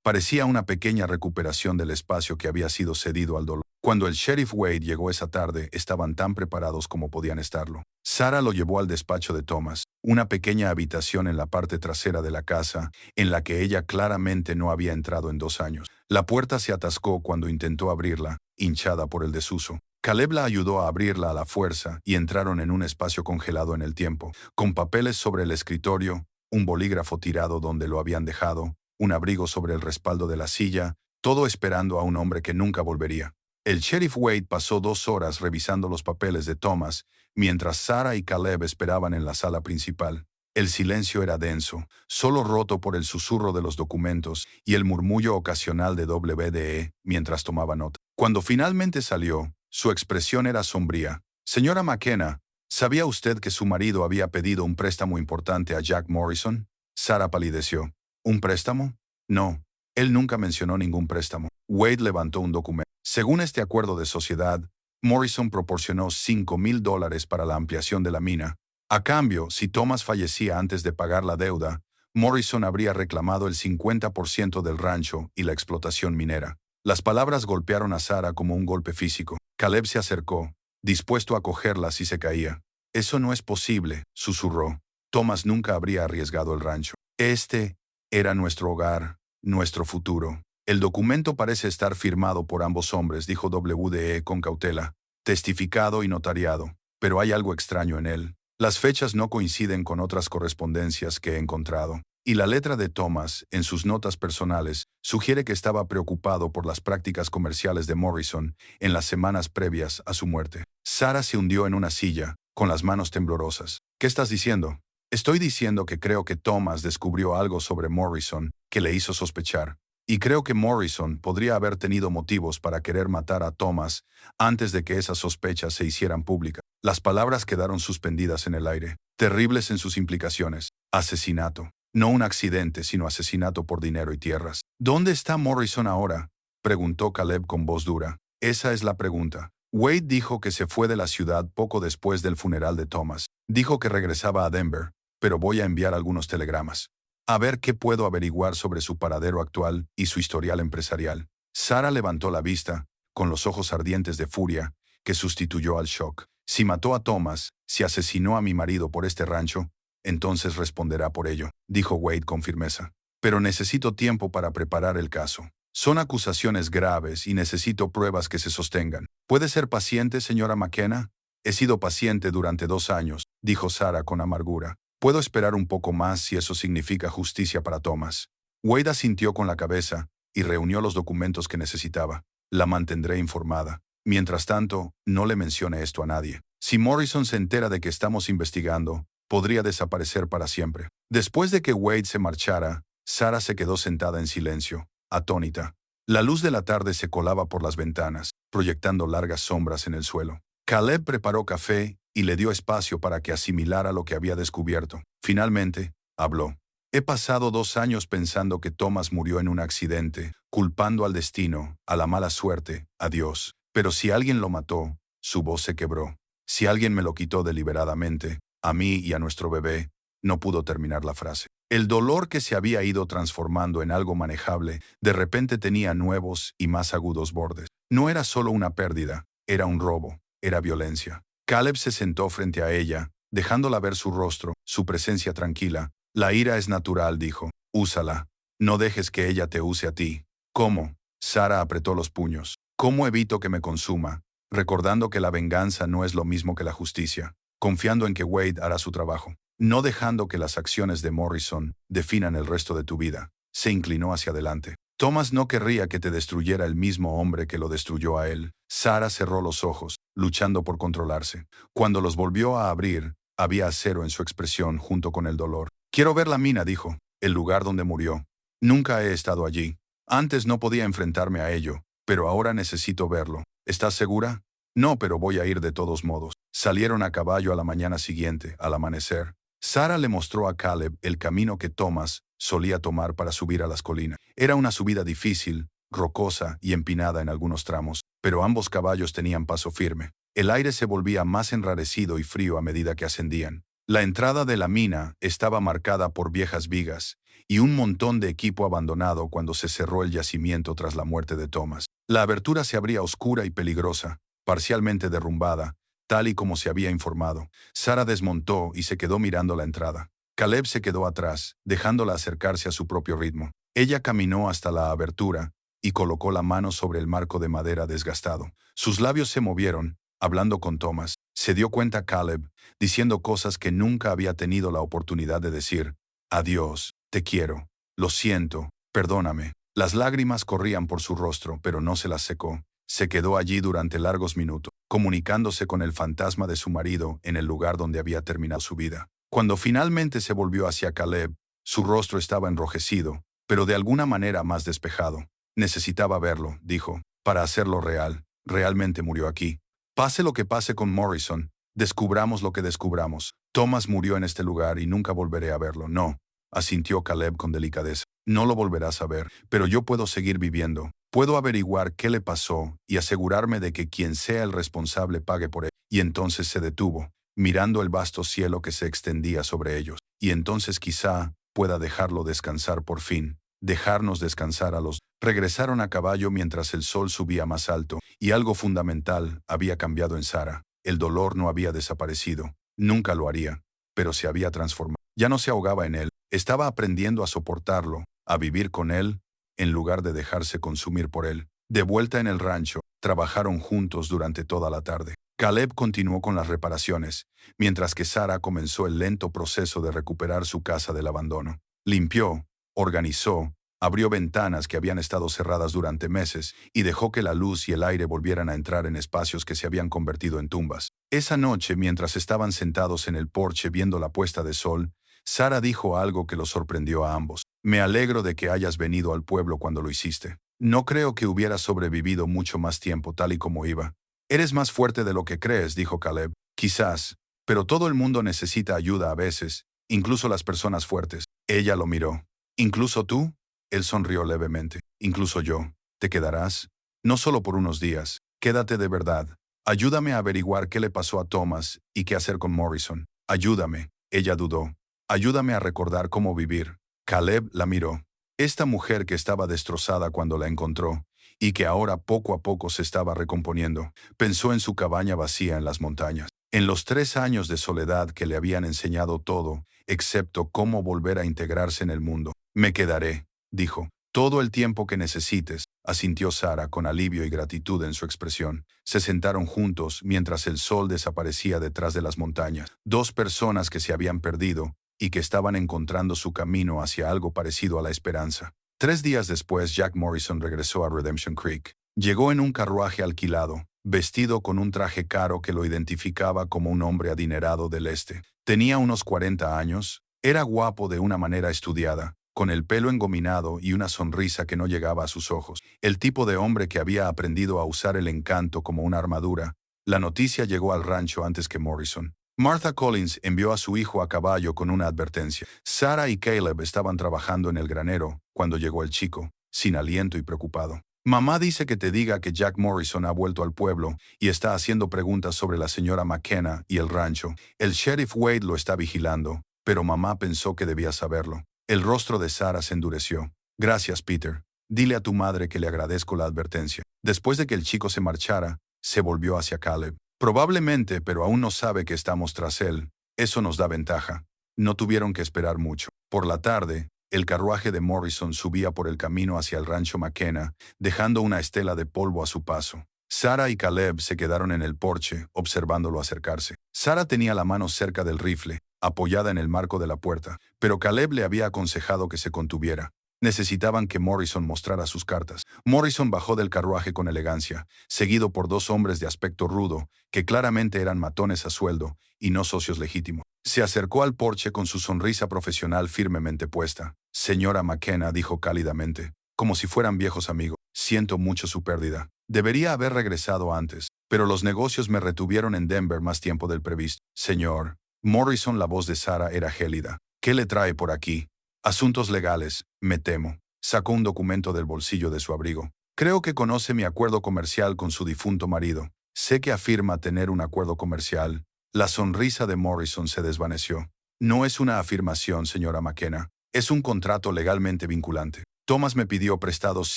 Speaker 1: Parecía una pequeña recuperación del espacio que había sido cedido al dolor. Cuando el sheriff Wade llegó esa tarde, estaban tan preparados como podían estarlo. Sarah lo llevó al despacho de Thomas, una pequeña habitación en la parte trasera de la casa, en la que ella claramente no había entrado en 2 años. La puerta se atascó cuando intentó abrirla, hinchada por el desuso. Caleb la ayudó a abrirla a la fuerza y entraron en un espacio congelado en el tiempo, con papeles sobre el escritorio, un bolígrafo tirado donde lo habían dejado, un abrigo sobre el respaldo de la silla, todo esperando a un hombre que nunca volvería. El sheriff Wade pasó 2 horas revisando los papeles de Thomas, mientras Sarah y Caleb esperaban en la sala principal. El silencio era denso, solo roto por el susurro de los documentos y el murmullo ocasional de WDE mientras tomaba nota. Cuando finalmente salió, su expresión era sombría. Señora McKenna, ¿sabía usted que su marido había pedido un préstamo importante a Jack Morrison? Sarah palideció. ¿Un préstamo? No, él nunca mencionó ningún préstamo. Wade levantó un documento. Según este acuerdo de sociedad, Morrison proporcionó $5,000 para la ampliación de la mina. A cambio, si Thomas fallecía antes de pagar la deuda, Morrison habría reclamado el 50% del rancho y la explotación minera. Las palabras golpearon a Sarah como un golpe físico. Caleb se acercó, dispuesto a cogerla si se caía. Eso no es posible, susurró. Thomas nunca habría arriesgado el rancho. Este era nuestro hogar, nuestro futuro. El documento parece estar firmado por ambos hombres, dijo WDE con cautela, testificado y notariado, pero hay algo extraño en él. Las fechas no coinciden con otras correspondencias que he encontrado, y la letra de Thomas, en sus notas personales, sugiere que estaba preocupado por las prácticas comerciales de Morrison en las semanas previas a su muerte. Sarah se hundió en una silla, con las manos temblorosas. ¿Qué estás diciendo? Estoy diciendo que creo que Thomas descubrió algo sobre Morrison que le hizo sospechar. Y creo que Morrison podría haber tenido motivos para querer matar a Thomas antes de que esas sospechas se hicieran públicas. Las palabras quedaron suspendidas en el aire, terribles en sus implicaciones. Asesinato. No un accidente, sino asesinato por dinero y tierras. ¿Dónde está Morrison ahora?, preguntó Caleb con voz dura. Esa es la pregunta. Wade dijo que se fue de la ciudad poco después del funeral de Thomas. Dijo que regresaba a Denver, pero voy a enviar algunos telegramas. A ver qué puedo averiguar sobre su paradero actual y su historial empresarial. Sarah levantó la vista, con los ojos ardientes de furia, que sustituyó al shock. Si mató a Thomas, si asesinó a mi marido por este rancho, entonces responderá por ello, dijo Wade con firmeza. Pero necesito tiempo para preparar el caso. Son acusaciones graves y necesito pruebas que se sostengan. ¿Puede ser paciente, señora McKenna? He sido paciente durante 2 años, dijo Sarah con amargura. Puedo esperar un poco más si eso significa justicia para Thomas. Wade asintió con la cabeza y reunió los documentos que necesitaba. La mantendré informada. Mientras tanto, no le mencione esto a nadie. Si Morrison se entera de que estamos investigando, podría desaparecer para siempre. Después de que Wade se marchara, Sarah se quedó sentada en silencio, atónita. La luz de la tarde se colaba por las ventanas, proyectando largas sombras en el suelo. Caleb preparó café y le dio espacio para que asimilara lo que había descubierto. Finalmente, habló. He pasado 2 años pensando que Thomas murió en un accidente, culpando al destino, a la mala suerte, a Dios. Pero si alguien lo mató, su voz se quebró. Si alguien me lo quitó deliberadamente, a mí y a nuestro bebé, no pudo terminar la frase. El dolor que se había ido transformando en algo manejable, de repente tenía nuevos y más agudos bordes. No era solo una pérdida, era un robo, era violencia. Caleb se sentó frente a ella, dejándola ver su rostro, su presencia tranquila. La ira es natural, dijo. Úsala. No dejes que ella te use a ti. ¿Cómo? Sarah apretó los puños. ¿Cómo evito que me consuma? Recordando que la venganza no es lo mismo que la justicia. Confiando en que Wade hará su trabajo. No dejando que las acciones de Morrison definan el resto de tu vida. Se inclinó hacia adelante. Thomas no querría que te destruyera el mismo hombre que lo destruyó a él. Sarah cerró los ojos, luchando por controlarse. Cuando los volvió a abrir, había acero en su expresión junto con el dolor. Quiero ver la mina, dijo, el lugar donde murió. Nunca he estado allí. Antes no podía enfrentarme a ello, pero ahora necesito verlo. ¿Estás segura? No, pero voy a ir de todos modos. Salieron a caballo a la mañana siguiente, al amanecer. Sarah le mostró a Caleb el camino que Thomas solía tomar para subir a las colinas. Era una subida difícil, rocosa y empinada en algunos tramos, pero ambos caballos tenían paso firme. El aire se volvía más enrarecido y frío a medida que ascendían. La entrada de la mina estaba marcada por viejas vigas y un montón de equipo abandonado cuando se cerró el yacimiento tras la muerte de Thomas. La abertura se abría oscura y peligrosa, parcialmente derrumbada, tal y como se había informado. Sarah desmontó y se quedó mirando la entrada. Caleb se quedó atrás, dejándola acercarse a su propio ritmo. Ella caminó hasta la abertura y colocó la mano sobre el marco de madera desgastado. Sus labios se movieron, hablando con Thomas. Se dio cuenta Caleb, diciendo cosas que nunca había tenido la oportunidad de decir. Adiós, te quiero, lo siento, perdóname. Las lágrimas corrían por su rostro, pero no se las secó. Se quedó allí durante largos minutos, comunicándose con el fantasma de su marido en el lugar donde había terminado su vida. Cuando finalmente se volvió hacia Caleb, su rostro estaba enrojecido, pero de alguna manera más despejado. Necesitaba verlo, dijo, para hacerlo real. Realmente murió aquí. Pase lo que pase con Morrison, descubramos lo que descubramos. Thomas murió en este lugar y nunca volveré a verlo. No, asintió Caleb con delicadeza. No lo volverás a ver, pero yo puedo seguir viviendo. Puedo averiguar qué le pasó y asegurarme de que quien sea el responsable pague por él. Y entonces se detuvo, mirando el vasto cielo que se extendía sobre ellos. Y entonces quizá pueda dejarlo descansar por fin. Dejarnos descansar a los... Regresaron a caballo mientras el sol subía más alto, y algo fundamental había cambiado en Sarah. El dolor no había desaparecido, nunca lo haría, pero se había transformado. Ya no se ahogaba en él, estaba aprendiendo a soportarlo, a vivir con él, en lugar de dejarse consumir por él. De vuelta en el rancho, trabajaron juntos durante toda la tarde. Caleb continuó con las reparaciones, mientras que Sarah comenzó el lento proceso de recuperar su casa del abandono. Limpió, organizó, abrió ventanas que habían estado cerradas durante meses y dejó que la luz y el aire volvieran a entrar en espacios que se habían convertido en tumbas. Esa noche, mientras estaban sentados en el porche viendo la puesta de sol, Sarah dijo algo que los sorprendió a ambos. Me alegro de que hayas venido al pueblo cuando lo hiciste. No creo que hubieras sobrevivido mucho más tiempo tal y como iba. Eres más fuerte de lo que crees, dijo Caleb. Quizás, pero todo el mundo necesita ayuda a veces, incluso las personas fuertes. Ella lo miró. ¿Incluso tú? Él sonrió levemente. Incluso yo. ¿Te quedarás? No solo por unos días. Quédate de verdad. Ayúdame a averiguar qué le pasó a Thomas y qué hacer con Morrison. Ayúdame. Ella dudó. Ayúdame a recordar cómo vivir. Caleb la miró. Esta mujer que estaba destrozada cuando la encontró y que ahora poco a poco se estaba recomponiendo, pensó en su cabaña vacía en las montañas, en los 3 años de soledad que le habían enseñado todo, excepto cómo volver a integrarse en el mundo. Me quedaré, dijo. Todo el tiempo que necesites, asintió Sarah con alivio y gratitud en su expresión. Se sentaron juntos mientras el sol desaparecía detrás de las montañas. 2 personas que se habían perdido y que estaban encontrando su camino hacia algo parecido a la esperanza. 3 días después, Jack Morrison regresó a Redemption Creek. Llegó en un carruaje alquilado, vestido con un traje caro que lo identificaba como un hombre adinerado del este. Tenía unos 40 años, era guapo de una manera estudiada, con el pelo engominado y una sonrisa que no llegaba a sus ojos. El tipo de hombre que había aprendido a usar el encanto como una armadura. La noticia llegó al rancho antes que Morrison. Martha Collins envió a su hijo a caballo con una advertencia. Sarah y Caleb estaban trabajando en el granero cuando llegó el chico, sin aliento y preocupado. Mamá dice que te diga que Jack Morrison ha vuelto al pueblo y está haciendo preguntas sobre la señora McKenna y el rancho. El sheriff Wade lo está vigilando, pero mamá pensó que debía saberlo. El rostro de Sarah se endureció. Gracias, Peter. Dile a tu madre que le agradezco la advertencia. Después de que el chico se marchara, se volvió hacia Caleb. Probablemente, pero aún no sabe que estamos tras él. Eso nos da ventaja. No tuvieron que esperar mucho. Por la tarde, el carruaje de Morrison subía por el camino hacia el rancho McKenna, dejando una estela de polvo a su paso. Sarah y Caleb se quedaron en el porche, observándolo acercarse. Sarah tenía la mano cerca del rifle, apoyada en el marco de la puerta, pero Caleb le había aconsejado que se contuviera. Necesitaban que Morrison mostrara sus cartas. Morrison bajó del carruaje con elegancia, seguido por 2 hombres de aspecto rudo, que claramente eran matones a sueldo y no socios legítimos. Se acercó al porche con su sonrisa profesional firmemente puesta. Señora McKenna, dijo cálidamente, como si fueran viejos amigos, siento mucho su pérdida. Debería haber regresado antes, pero los negocios me retuvieron en Denver más tiempo del previsto. Señor. Morrison, la voz de Sarah era gélida. ¿Qué le trae por aquí? Asuntos legales, me temo. Sacó un documento del bolsillo de su abrigo. Creo que conoce mi acuerdo comercial con su difunto marido. Sé que afirma tener un acuerdo comercial. La sonrisa de Morrison se desvaneció. No es una afirmación, señora McKenna. Es un contrato legalmente vinculante. Thomas me pidió prestados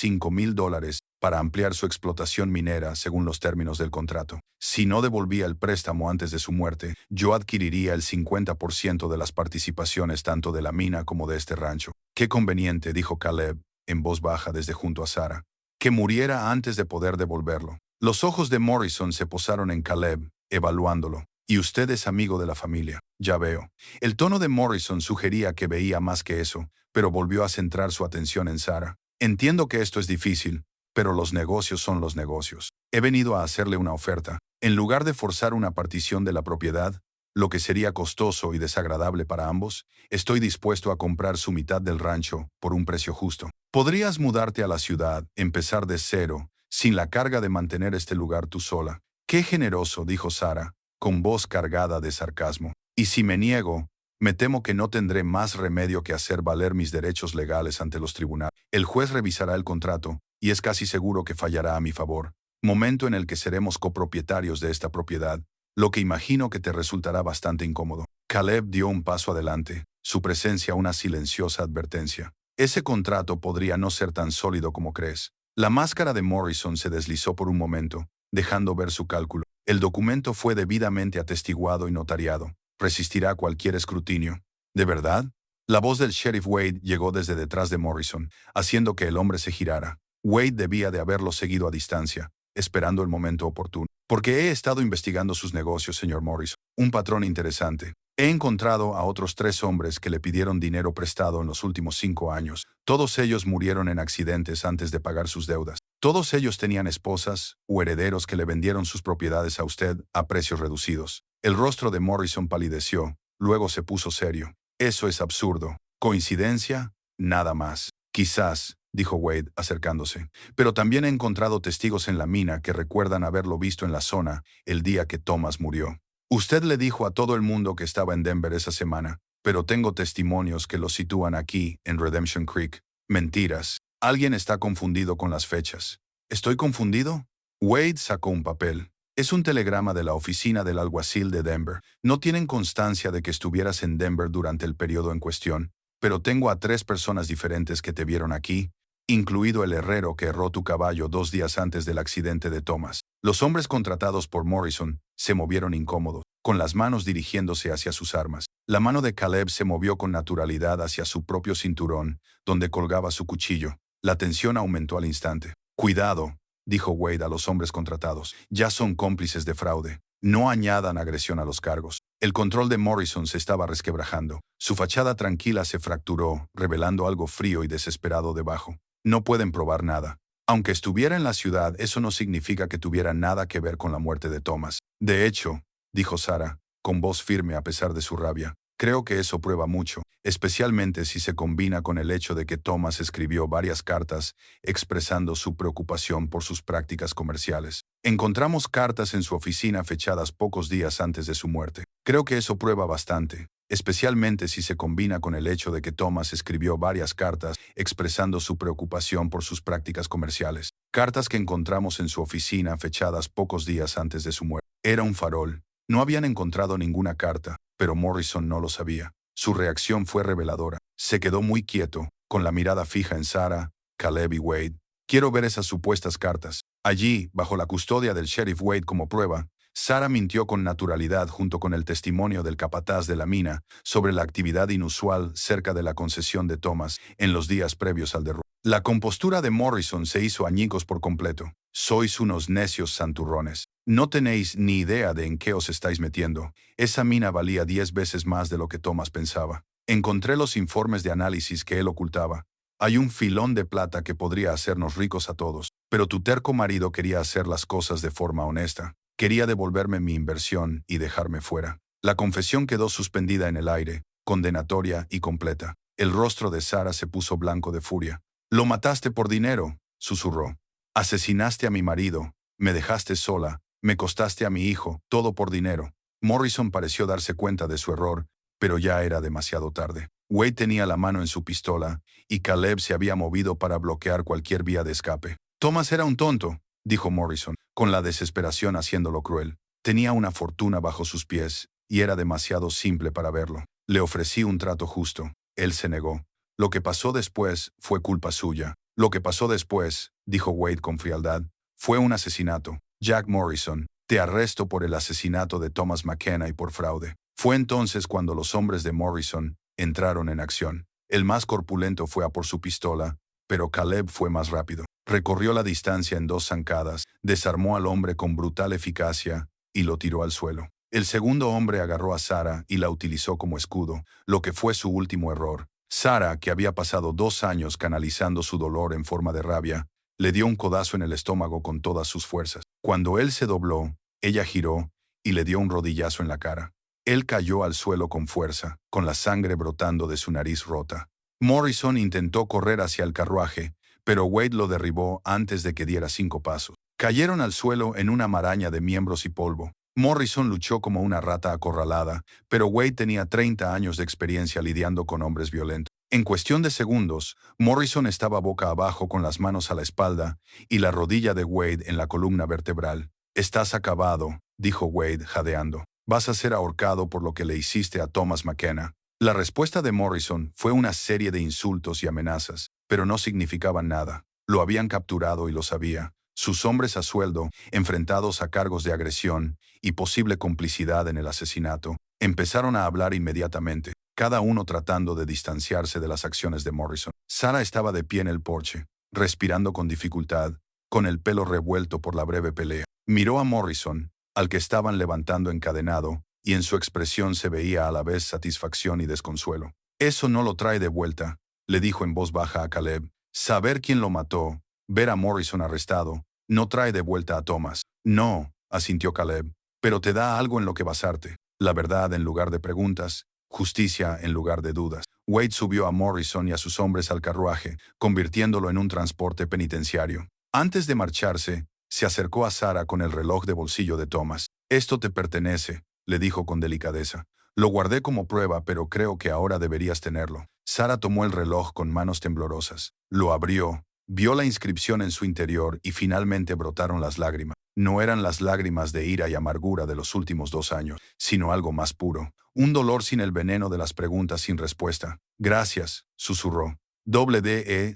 Speaker 1: $5,000 para ampliar su explotación minera según los términos del contrato. Si no devolvía el préstamo antes de su muerte, yo adquiriría el 50% de las participaciones tanto de la mina como de este rancho. Qué conveniente, dijo Caleb, en voz baja desde junto a Sarah, que muriera antes de poder devolverlo. Los ojos de Morrison se posaron en Caleb, evaluándolo. Y usted es amigo de la familia, ya veo. El tono de Morrison sugería que veía más que eso, pero volvió a centrar su atención en Sarah. Entiendo que esto es difícil, pero los negocios son los negocios. He venido a hacerle una oferta. En lugar de forzar una partición de la propiedad, lo que sería costoso y desagradable para ambos, estoy dispuesto a comprar su mitad del rancho por un precio justo. Podrías mudarte a la ciudad, empezar de cero, sin la carga de mantener este lugar tú sola. Qué generoso, dijo Sarah, con voz cargada de sarcasmo. Y si me niego, me temo que no tendré más remedio que hacer valer mis derechos legales ante los tribunales. El juez revisará el contrato, y es casi seguro que fallará a mi favor. Momento en el que seremos copropietarios de esta propiedad, lo que imagino que te resultará bastante incómodo. Caleb dio un paso adelante, su presencia una silenciosa advertencia. Ese contrato podría no ser tan sólido como crees. La máscara de Morrison se deslizó por un momento, dejando ver su cálculo. El documento fue debidamente atestiguado y notariado. Resistirá cualquier escrutinio. ¿De verdad? La voz del sheriff Wade llegó desde detrás de Morrison, haciendo que el hombre se girara. Wade debía de haberlo seguido a distancia, esperando el momento oportuno. Porque he estado investigando sus negocios, señor Morrison. Un patrón interesante. He encontrado a otros 3 hombres que le pidieron dinero prestado en los últimos 5 años. Todos ellos murieron en accidentes antes de pagar sus deudas. Todos ellos tenían esposas o herederos que le vendieron sus propiedades a usted a precios reducidos. El rostro de Morrison palideció, luego se puso serio. Eso es absurdo. ¿Coincidencia? Nada más. Quizás, dijo Wade, acercándose. Pero también he encontrado testigos en la mina que recuerdan haberlo visto en la zona el día que Thomas murió. Usted le dijo a todo el mundo que estaba en Denver esa semana, pero tengo testimonios que lo sitúan aquí, en Redemption Creek. Mentiras. Alguien está confundido con las fechas. ¿Estoy confundido? Wade sacó un papel. Es un telegrama de la oficina del alguacil de Denver. No tienen constancia de que estuvieras en Denver durante el periodo en cuestión, pero tengo a 3 personas diferentes que te vieron aquí, incluido el herrero que erró tu caballo 2 días antes del accidente de Thomas. Los hombres contratados por Morrison se movieron incómodos, con las manos dirigiéndose hacia sus armas. La mano de Caleb se movió con naturalidad hacia su propio cinturón, donde colgaba su cuchillo. La tensión aumentó al instante. Cuidado, dijo Wade a los hombres contratados. Ya son cómplices de fraude. No añadan agresión a los cargos. El control de Morrison se estaba resquebrajando. Su fachada tranquila se fracturó, revelando algo frío y desesperado debajo. No pueden probar nada. Aunque estuviera en la ciudad, eso no significa que tuviera nada que ver con la muerte de Thomas. De hecho, dijo Sarah, con voz firme a pesar de su rabia, creo que eso prueba mucho, especialmente si se combina con el hecho de que Thomas escribió varias cartas expresando su preocupación por sus prácticas comerciales. Encontramos cartas en su oficina fechadas pocos días antes de su muerte. Creo que eso prueba bastante, especialmente si se combina con el hecho de que Thomas escribió varias cartas expresando su preocupación por sus prácticas comerciales. Cartas que encontramos en su oficina fechadas pocos días antes de su muerte. Era un farol. No habían encontrado ninguna carta, pero Morrison no lo sabía. Su reacción fue reveladora. Se quedó muy quieto, con la mirada fija en Sarah, Caleb y Wade. Quiero ver esas supuestas cartas. Allí, bajo la custodia del sheriff Wade como prueba, Sarah mintió con naturalidad junto con el testimonio del capataz de la mina sobre la actividad inusual cerca de la concesión de Thomas en los días previos al derrumbe. La compostura de Morrison se hizo añicos por completo. Sois unos necios santurrones. No tenéis ni idea de en qué os estáis metiendo. Esa mina valía 10 veces más de lo que Thomas pensaba. Encontré los informes de análisis que él ocultaba. Hay un filón de plata que podría hacernos ricos a todos, pero tu terco marido quería hacer las cosas de forma honesta. Quería devolverme mi inversión y dejarme fuera. La confesión quedó suspendida en el aire, condenatoria y completa. El rostro de Sarah se puso blanco de furia. «Lo mataste por dinero», susurró. «Asesinaste a mi marido, me dejaste sola, me costaste a mi hijo, todo por dinero». Morrison pareció darse cuenta de su error, pero ya era demasiado tarde. Wade tenía la mano en su pistola, y Caleb se había movido para bloquear cualquier vía de escape. Thomas era un tonto, dijo Morrison, con la desesperación haciéndolo cruel. Tenía una fortuna bajo sus pies, y era demasiado simple para verlo. Le ofrecí un trato justo. Él se negó. Lo que pasó después fue culpa suya. Lo que pasó después, dijo Wade con frialdad, fue un asesinato. Jack Morrison, te arresto por el asesinato de Thomas McKenna y por fraude. Fue entonces cuando los hombres de Morrison entraron en acción. El más corpulento fue a por su pistola, pero Caleb fue más rápido. Recorrió la distancia en 2 zancadas, desarmó al hombre con brutal eficacia y lo tiró al suelo. El segundo hombre agarró a Sarah y la utilizó como escudo, lo que fue su último error. Sarah, que había pasado 2 años canalizando su dolor en forma de rabia, le dio un codazo en el estómago con todas sus fuerzas. Cuando él se dobló, ella giró y le dio un rodillazo en la cara. Él cayó al suelo con fuerza, con la sangre brotando de su nariz rota. Morrison intentó correr hacia el carruaje, pero Wade lo derribó antes de que diera 5 pasos. Cayeron al suelo en una maraña de miembros y polvo. Morrison luchó como una rata acorralada, pero Wade tenía 30 años de experiencia lidiando con hombres violentos. En cuestión de segundos, Morrison estaba boca abajo con las manos a la espalda y la rodilla de Wade en la columna vertebral. «Estás acabado», dijo Wade jadeando. «Vas a ser ahorcado por lo que le hiciste a Thomas McKenna». La respuesta de Morrison fue una serie de insultos y amenazas, pero no significaban nada. Lo habían capturado y lo sabía. Sus hombres a sueldo, enfrentados a cargos de agresión y posible complicidad en el asesinato, empezaron a hablar inmediatamente, cada uno tratando de distanciarse de las acciones de Morrison. Sarah estaba de pie en el porche, respirando con dificultad, con el pelo revuelto por la breve pelea. Miró a Morrison, al que estaban levantando encadenado, y en su expresión se veía a la vez satisfacción y desconsuelo. «Eso no lo trae de vuelta», le dijo en voz baja a Caleb. «Saber quién lo mató, ver a Morrison arrestado, no trae de vuelta a Thomas». «No», asintió Caleb, «pero te da algo en lo que basarte. La verdad en lugar de preguntas, justicia en lugar de dudas». Wade subió a Morrison y a sus hombres al carruaje, convirtiéndolo en un transporte penitenciario. Antes de marcharse, se acercó a Sarah con el reloj de bolsillo de Thomas. «Esto te pertenece», le dijo con delicadeza. «Lo guardé como prueba, pero creo que ahora deberías tenerlo». Sarah tomó el reloj con manos temblorosas. Lo abrió, vio la inscripción en su interior y finalmente brotaron las lágrimas. No eran las lágrimas de ira y amargura de los últimos 2 años, sino algo más puro. Un dolor sin el veneno de las preguntas sin respuesta. «Gracias», susurró.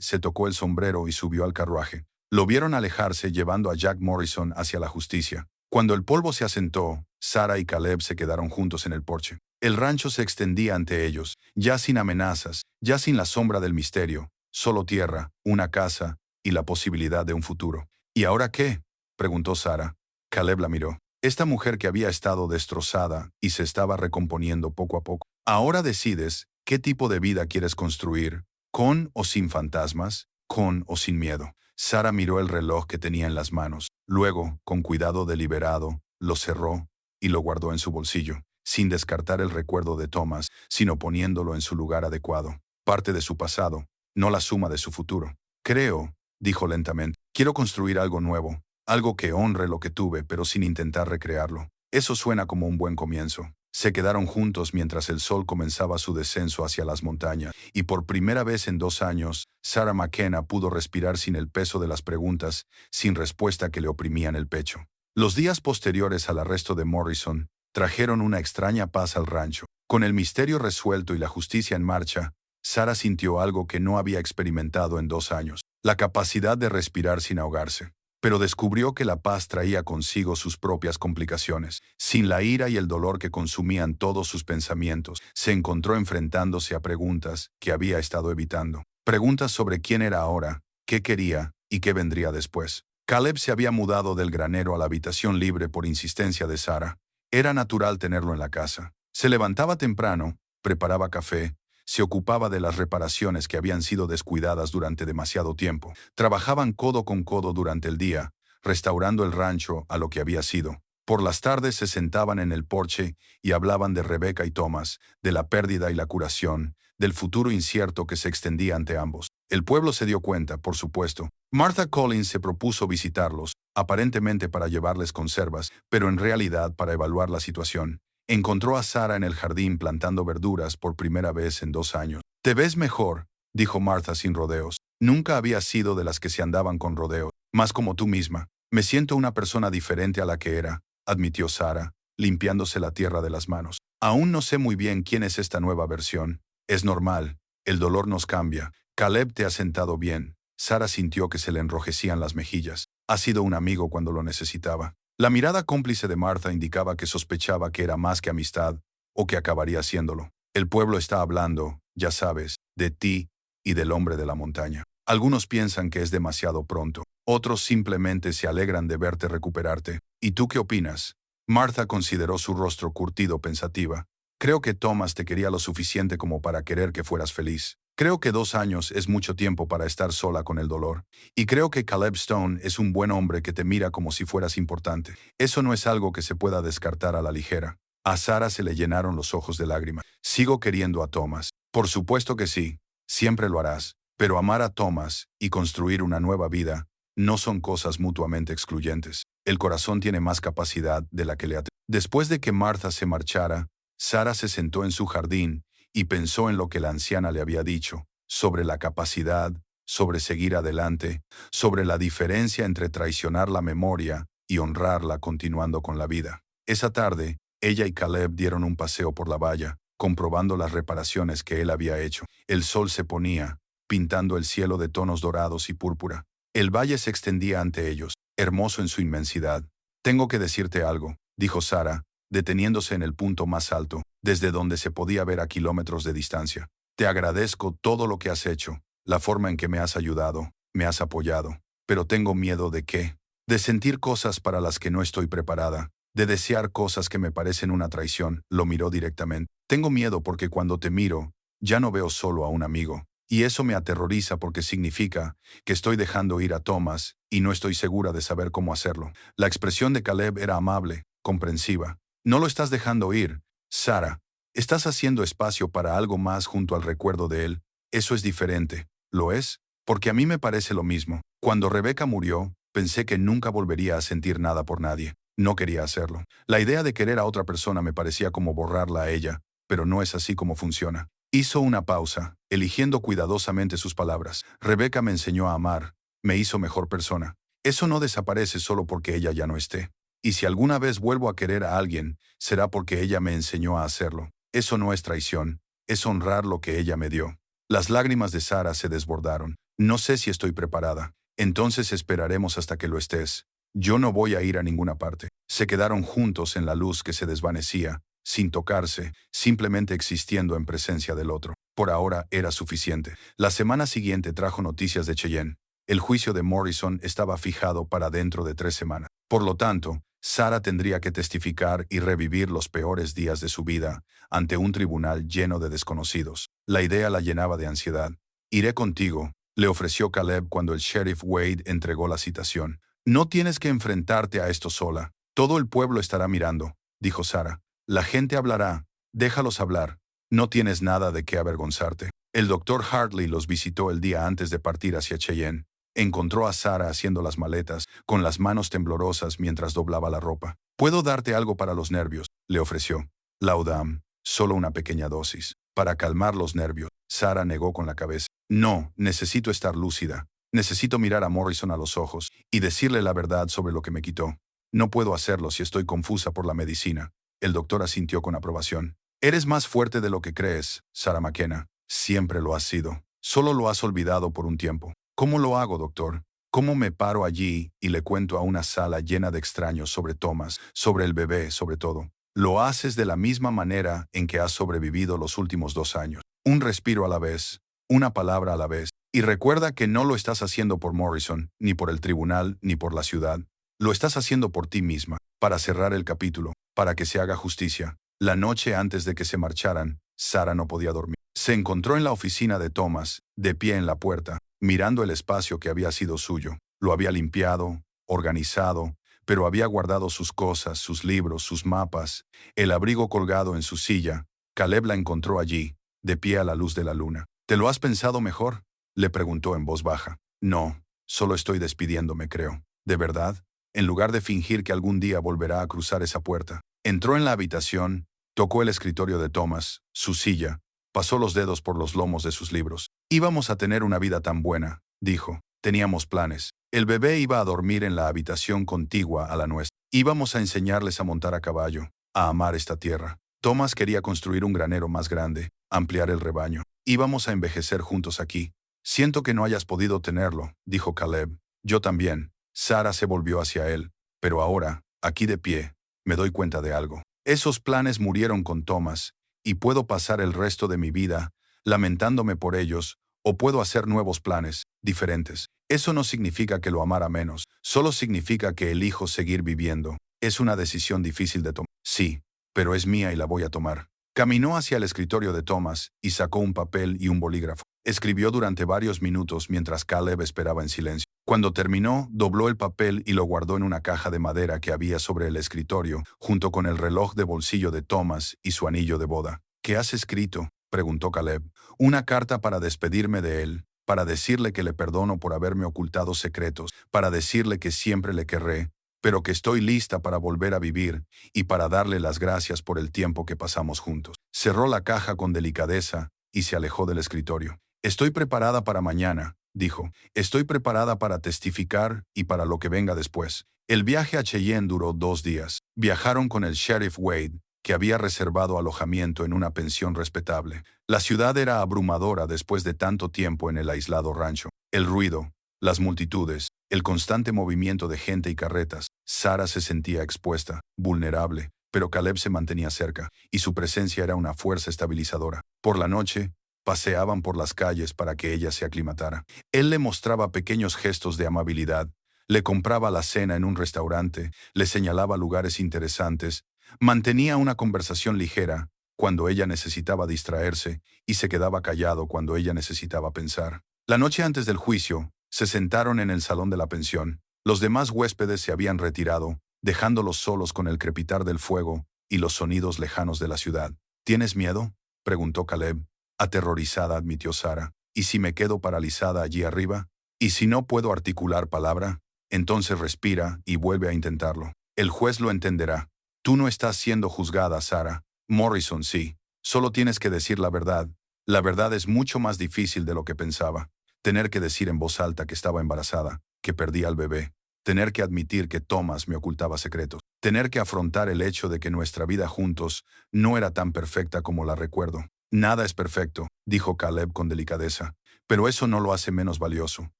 Speaker 1: Se tocó el sombrero y subió al carruaje. Lo vieron alejarse llevando a Jack Morrison hacia la justicia. Cuando el polvo se asentó, Sarah y Caleb se quedaron juntos en el porche. El rancho se extendía ante ellos, ya sin amenazas, ya sin la sombra del misterio, solo tierra, una casa y la posibilidad de un futuro. «¿Y ahora qué?», preguntó Sarah. Caleb la miró. Esta mujer que había estado destrozada y se estaba recomponiendo poco a poco. «Ahora decides qué tipo de vida quieres construir, con o sin fantasmas, con o sin miedo». Sarah miró el reloj que tenía en las manos. Luego, con cuidado deliberado, lo cerró y lo guardó en su bolsillo, sin descartar el recuerdo de Thomas, sino poniéndolo en su lugar adecuado. Parte de su pasado, no la suma de su futuro. «Creo», dijo lentamente, «quiero construir algo nuevo, algo que honre lo que tuve, pero sin intentar recrearlo. Eso suena como un buen comienzo». Se quedaron juntos mientras el sol comenzaba su descenso hacia las montañas, y por primera vez en 2 años, Sarah McKenna pudo respirar sin el peso de las preguntas, sin respuesta que le oprimían el pecho. Los días posteriores al arresto de Morrison trajeron una extraña paz al rancho. Con el misterio resuelto y la justicia en marcha, Sarah sintió algo que no había experimentado en 2 años, la capacidad de respirar sin ahogarse. Pero descubrió que la paz traía consigo sus propias complicaciones. Sin la ira y el dolor que consumían todos sus pensamientos, se encontró enfrentándose a preguntas que había estado evitando. Preguntas sobre quién era ahora, qué quería y qué vendría después. Caleb se había mudado del granero a la habitación libre por insistencia de Sarah. Era natural tenerlo en la casa. Se levantaba temprano, preparaba café, se ocupaba de las reparaciones que habían sido descuidadas durante demasiado tiempo. Trabajaban codo con codo durante el día, restaurando el rancho a lo que había sido. Por las tardes se sentaban en el porche y hablaban de Rebecca y Thomas, de la pérdida y la curación, del futuro incierto que se extendía ante ambos. El pueblo se dio cuenta, por supuesto. Martha Collins se propuso visitarlos, aparentemente para llevarles conservas, pero en realidad para evaluar la situación. Encontró a Sarah en el jardín plantando verduras por primera vez en 2 años. «Te ves mejor», dijo Martha sin rodeos. Nunca había sido de las que se andaban con rodeos. Más como tú misma. Me siento una persona diferente a la que era, admitió Sara, limpiándose la tierra de las manos. Aún no sé muy bien quién es esta nueva versión. Es normal. El dolor nos cambia. Caleb te ha sentado bien. Sara sintió que se le enrojecían las mejillas. Ha sido un amigo cuando lo necesitaba. La mirada cómplice de Martha indicaba que sospechaba que era más que amistad, o que acabaría haciéndolo. El pueblo está hablando, ya sabes, de ti y del hombre de la montaña. Algunos piensan que es demasiado pronto. Otros simplemente se alegran de verte recuperarte. ¿Y tú qué opinas? Martha consideró su rostro curtido pensativa. Creo que Thomas te quería lo suficiente como para querer que fueras feliz. Creo que 2 años es mucho tiempo para estar sola con el dolor. Y creo que Caleb Stone es un buen hombre que te mira como si fueras importante. Eso no es algo que se pueda descartar a la ligera. A Sara se le llenaron los ojos de lágrimas. Sigo queriendo a Thomas. Por supuesto que sí. Siempre lo harás. Pero amar a Thomas y construir una nueva vida no son cosas mutuamente excluyentes. El corazón tiene más capacidad de la que le atrae. Después de que Martha se marchara, Sara se sentó en su jardín y pensó en lo que la anciana le había dicho, sobre la capacidad, sobre seguir adelante, sobre la diferencia entre traicionar la memoria y honrarla continuando con la vida. Esa tarde, ella y Caleb dieron un paseo por la valla, comprobando las reparaciones que él había hecho. El sol se ponía, pintando el cielo de tonos dorados y púrpura. El valle se extendía ante ellos, hermoso en su inmensidad. Tengo que decirte algo, dijo Sara, deteniéndose en el punto más alto, desde donde se podía ver a kilómetros de distancia. Te agradezco todo lo que has hecho, la forma en que me has ayudado, me has apoyado, pero tengo miedo ¿de qué? De sentir cosas para las que no estoy preparada, de desear cosas que me parecen una traición. Lo miró directamente. Tengo miedo porque cuando te miro, ya no veo solo a un amigo. Y eso me aterroriza porque significa que estoy dejando ir a Thomas y no estoy segura de saber cómo hacerlo. La expresión de Caleb era amable, comprensiva. No lo estás dejando ir, Sara. Estás haciendo espacio para algo más junto al recuerdo de él. Eso es diferente. ¿Lo es? Porque a mí me parece lo mismo. Cuando Rebeca murió, pensé que nunca volvería a sentir nada por nadie. No quería hacerlo. La idea de querer a otra persona me parecía como borrarla a ella, pero no es así como funciona. Hizo una pausa, eligiendo cuidadosamente sus palabras. Rebeca me enseñó a amar, me hizo mejor persona. Eso no desaparece solo porque ella ya no esté. Y si alguna vez vuelvo a querer a alguien, será porque ella me enseñó a hacerlo. Eso no es traición, es honrar lo que ella me dio. Las lágrimas de Sara se desbordaron. No sé si estoy preparada. Entonces esperaremos hasta que lo estés. Yo no voy a ir a ninguna parte. Se quedaron juntos en la luz que se desvanecía, sin tocarse, simplemente existiendo en presencia del otro. Por ahora era suficiente. La semana siguiente trajo noticias de Cheyenne. El juicio de Morrison estaba fijado para dentro de 3 semanas. Por lo tanto, Sara tendría que testificar y revivir los peores días de su vida ante un tribunal lleno de desconocidos. La idea la llenaba de ansiedad. Iré contigo, le ofreció Caleb cuando el sheriff Wade entregó la citación. No tienes que enfrentarte a esto sola. Todo el pueblo estará mirando, dijo Sara. La gente hablará. Déjalos hablar. No tienes nada de qué avergonzarte. El doctor Hartley los visitó el día antes de partir hacia Cheyenne. Encontró a Sara haciendo las maletas, con las manos temblorosas mientras doblaba la ropa. «Puedo darte algo para los nervios», le ofreció. Laudam, solo una pequeña dosis. Para calmar los nervios. Sara negó con la cabeza. No, necesito estar lúcida. Necesito mirar a Morrison a los ojos y decirle la verdad sobre lo que me quitó. No puedo hacerlo si estoy confusa por la medicina. El doctor asintió con aprobación. Eres más fuerte de lo que crees, Sara McKenna. Siempre lo has sido. Solo lo has olvidado por un tiempo. ¿Cómo lo hago, doctor? ¿Cómo me paro allí y le cuento a una sala llena de extraños sobre Thomas, sobre el bebé, sobre todo? Lo haces de la misma manera en que has sobrevivido los últimos 2 años. Un respiro a la vez, una palabra a la vez. Y recuerda que no lo estás haciendo por Morrison, ni por el tribunal, ni por la ciudad. Lo estás haciendo por ti misma, para cerrar el capítulo, para que se haga justicia. La noche antes de que se marcharan, Sara no podía dormir. Se encontró en la oficina de Thomas, de pie en la puerta, mirando el espacio que había sido suyo. Lo había limpiado, organizado, pero había guardado sus cosas, sus libros, sus mapas, el abrigo colgado en su silla. Caleb la encontró allí, de pie a la luz de la luna. ¿Te lo has pensado mejor?, le preguntó en voz baja. No, solo estoy despidiéndome, creo. ¿De verdad? En lugar de fingir que algún día volverá a cruzar esa puerta. Entró en la habitación, tocó el escritorio de Thomas, su silla, pasó los dedos por los lomos de sus libros. Íbamos a tener una vida tan buena, dijo. Teníamos planes. El bebé iba a dormir en la habitación contigua a la nuestra. Íbamos a enseñarles a montar a caballo, a amar esta tierra. Thomas quería construir un granero más grande, ampliar el rebaño. Íbamos a envejecer juntos aquí. Siento que no hayas podido tenerlo, dijo Caleb. Yo también. Sara se volvió hacia él. Pero ahora, aquí de pie, me doy cuenta de algo. Esos planes murieron con Thomas, y puedo pasar el resto de mi vida lamentándome por ellos, o puedo hacer nuevos planes, diferentes. Eso no significa que lo amara menos, solo significa que elijo seguir viviendo. Es una decisión difícil de tomar. Sí, pero es mía y la voy a tomar. Caminó hacia el escritorio de Thomas y sacó un papel y un bolígrafo. Escribió durante varios minutos mientras Caleb esperaba en silencio. Cuando terminó, dobló el papel y lo guardó en una caja de madera que había sobre el escritorio, junto con el reloj de bolsillo de Thomas y su anillo de boda. ¿Qué has escrito?, preguntó Caleb. Una carta para despedirme de él, para decirle que le perdono por haberme ocultado secretos, para decirle que siempre le querré, pero que estoy lista para volver a vivir y para darle las gracias por el tiempo que pasamos juntos. Cerró la caja con delicadeza y se alejó del escritorio. Estoy preparada para mañana, dijo. Estoy preparada para testificar y para lo que venga después. El viaje a Cheyenne duró 2 días. Viajaron con el sheriff Wade, que había reservado alojamiento en una pensión respetable. La ciudad era abrumadora después de tanto tiempo en el aislado rancho. El ruido, las multitudes, el constante movimiento de gente y carretas. Sara se sentía expuesta, vulnerable, pero Caleb se mantenía cerca, y su presencia era una fuerza estabilizadora. Por la noche, paseaban por las calles para que ella se aclimatara. Él le mostraba pequeños gestos de amabilidad, le compraba la cena en un restaurante, le señalaba lugares interesantes, mantenía una conversación ligera cuando ella necesitaba distraerse y se quedaba callado cuando ella necesitaba pensar. La noche antes del juicio, se sentaron en el salón de la pensión. Los demás huéspedes se habían retirado, dejándolos solos con el crepitar del fuego y los sonidos lejanos de la ciudad. ¿Tienes miedo?, preguntó Caleb. Aterrorizada, admitió Sara. ¿Y si me quedo paralizada allí arriba? ¿Y si no puedo articular palabra? Entonces respira y vuelve a intentarlo. El juez lo entenderá. Tú no estás siendo juzgada, Sara. Morrison sí. Solo tienes que decir la verdad. La verdad es mucho más difícil de lo que pensaba. Tener que decir en voz alta que estaba embarazada, que perdí al bebé. Tener que admitir que Thomas me ocultaba secretos. Tener que afrontar el hecho de que nuestra vida juntos no era tan perfecta como la recuerdo. Nada es perfecto, dijo Caleb con delicadeza, pero eso no lo hace menos valioso.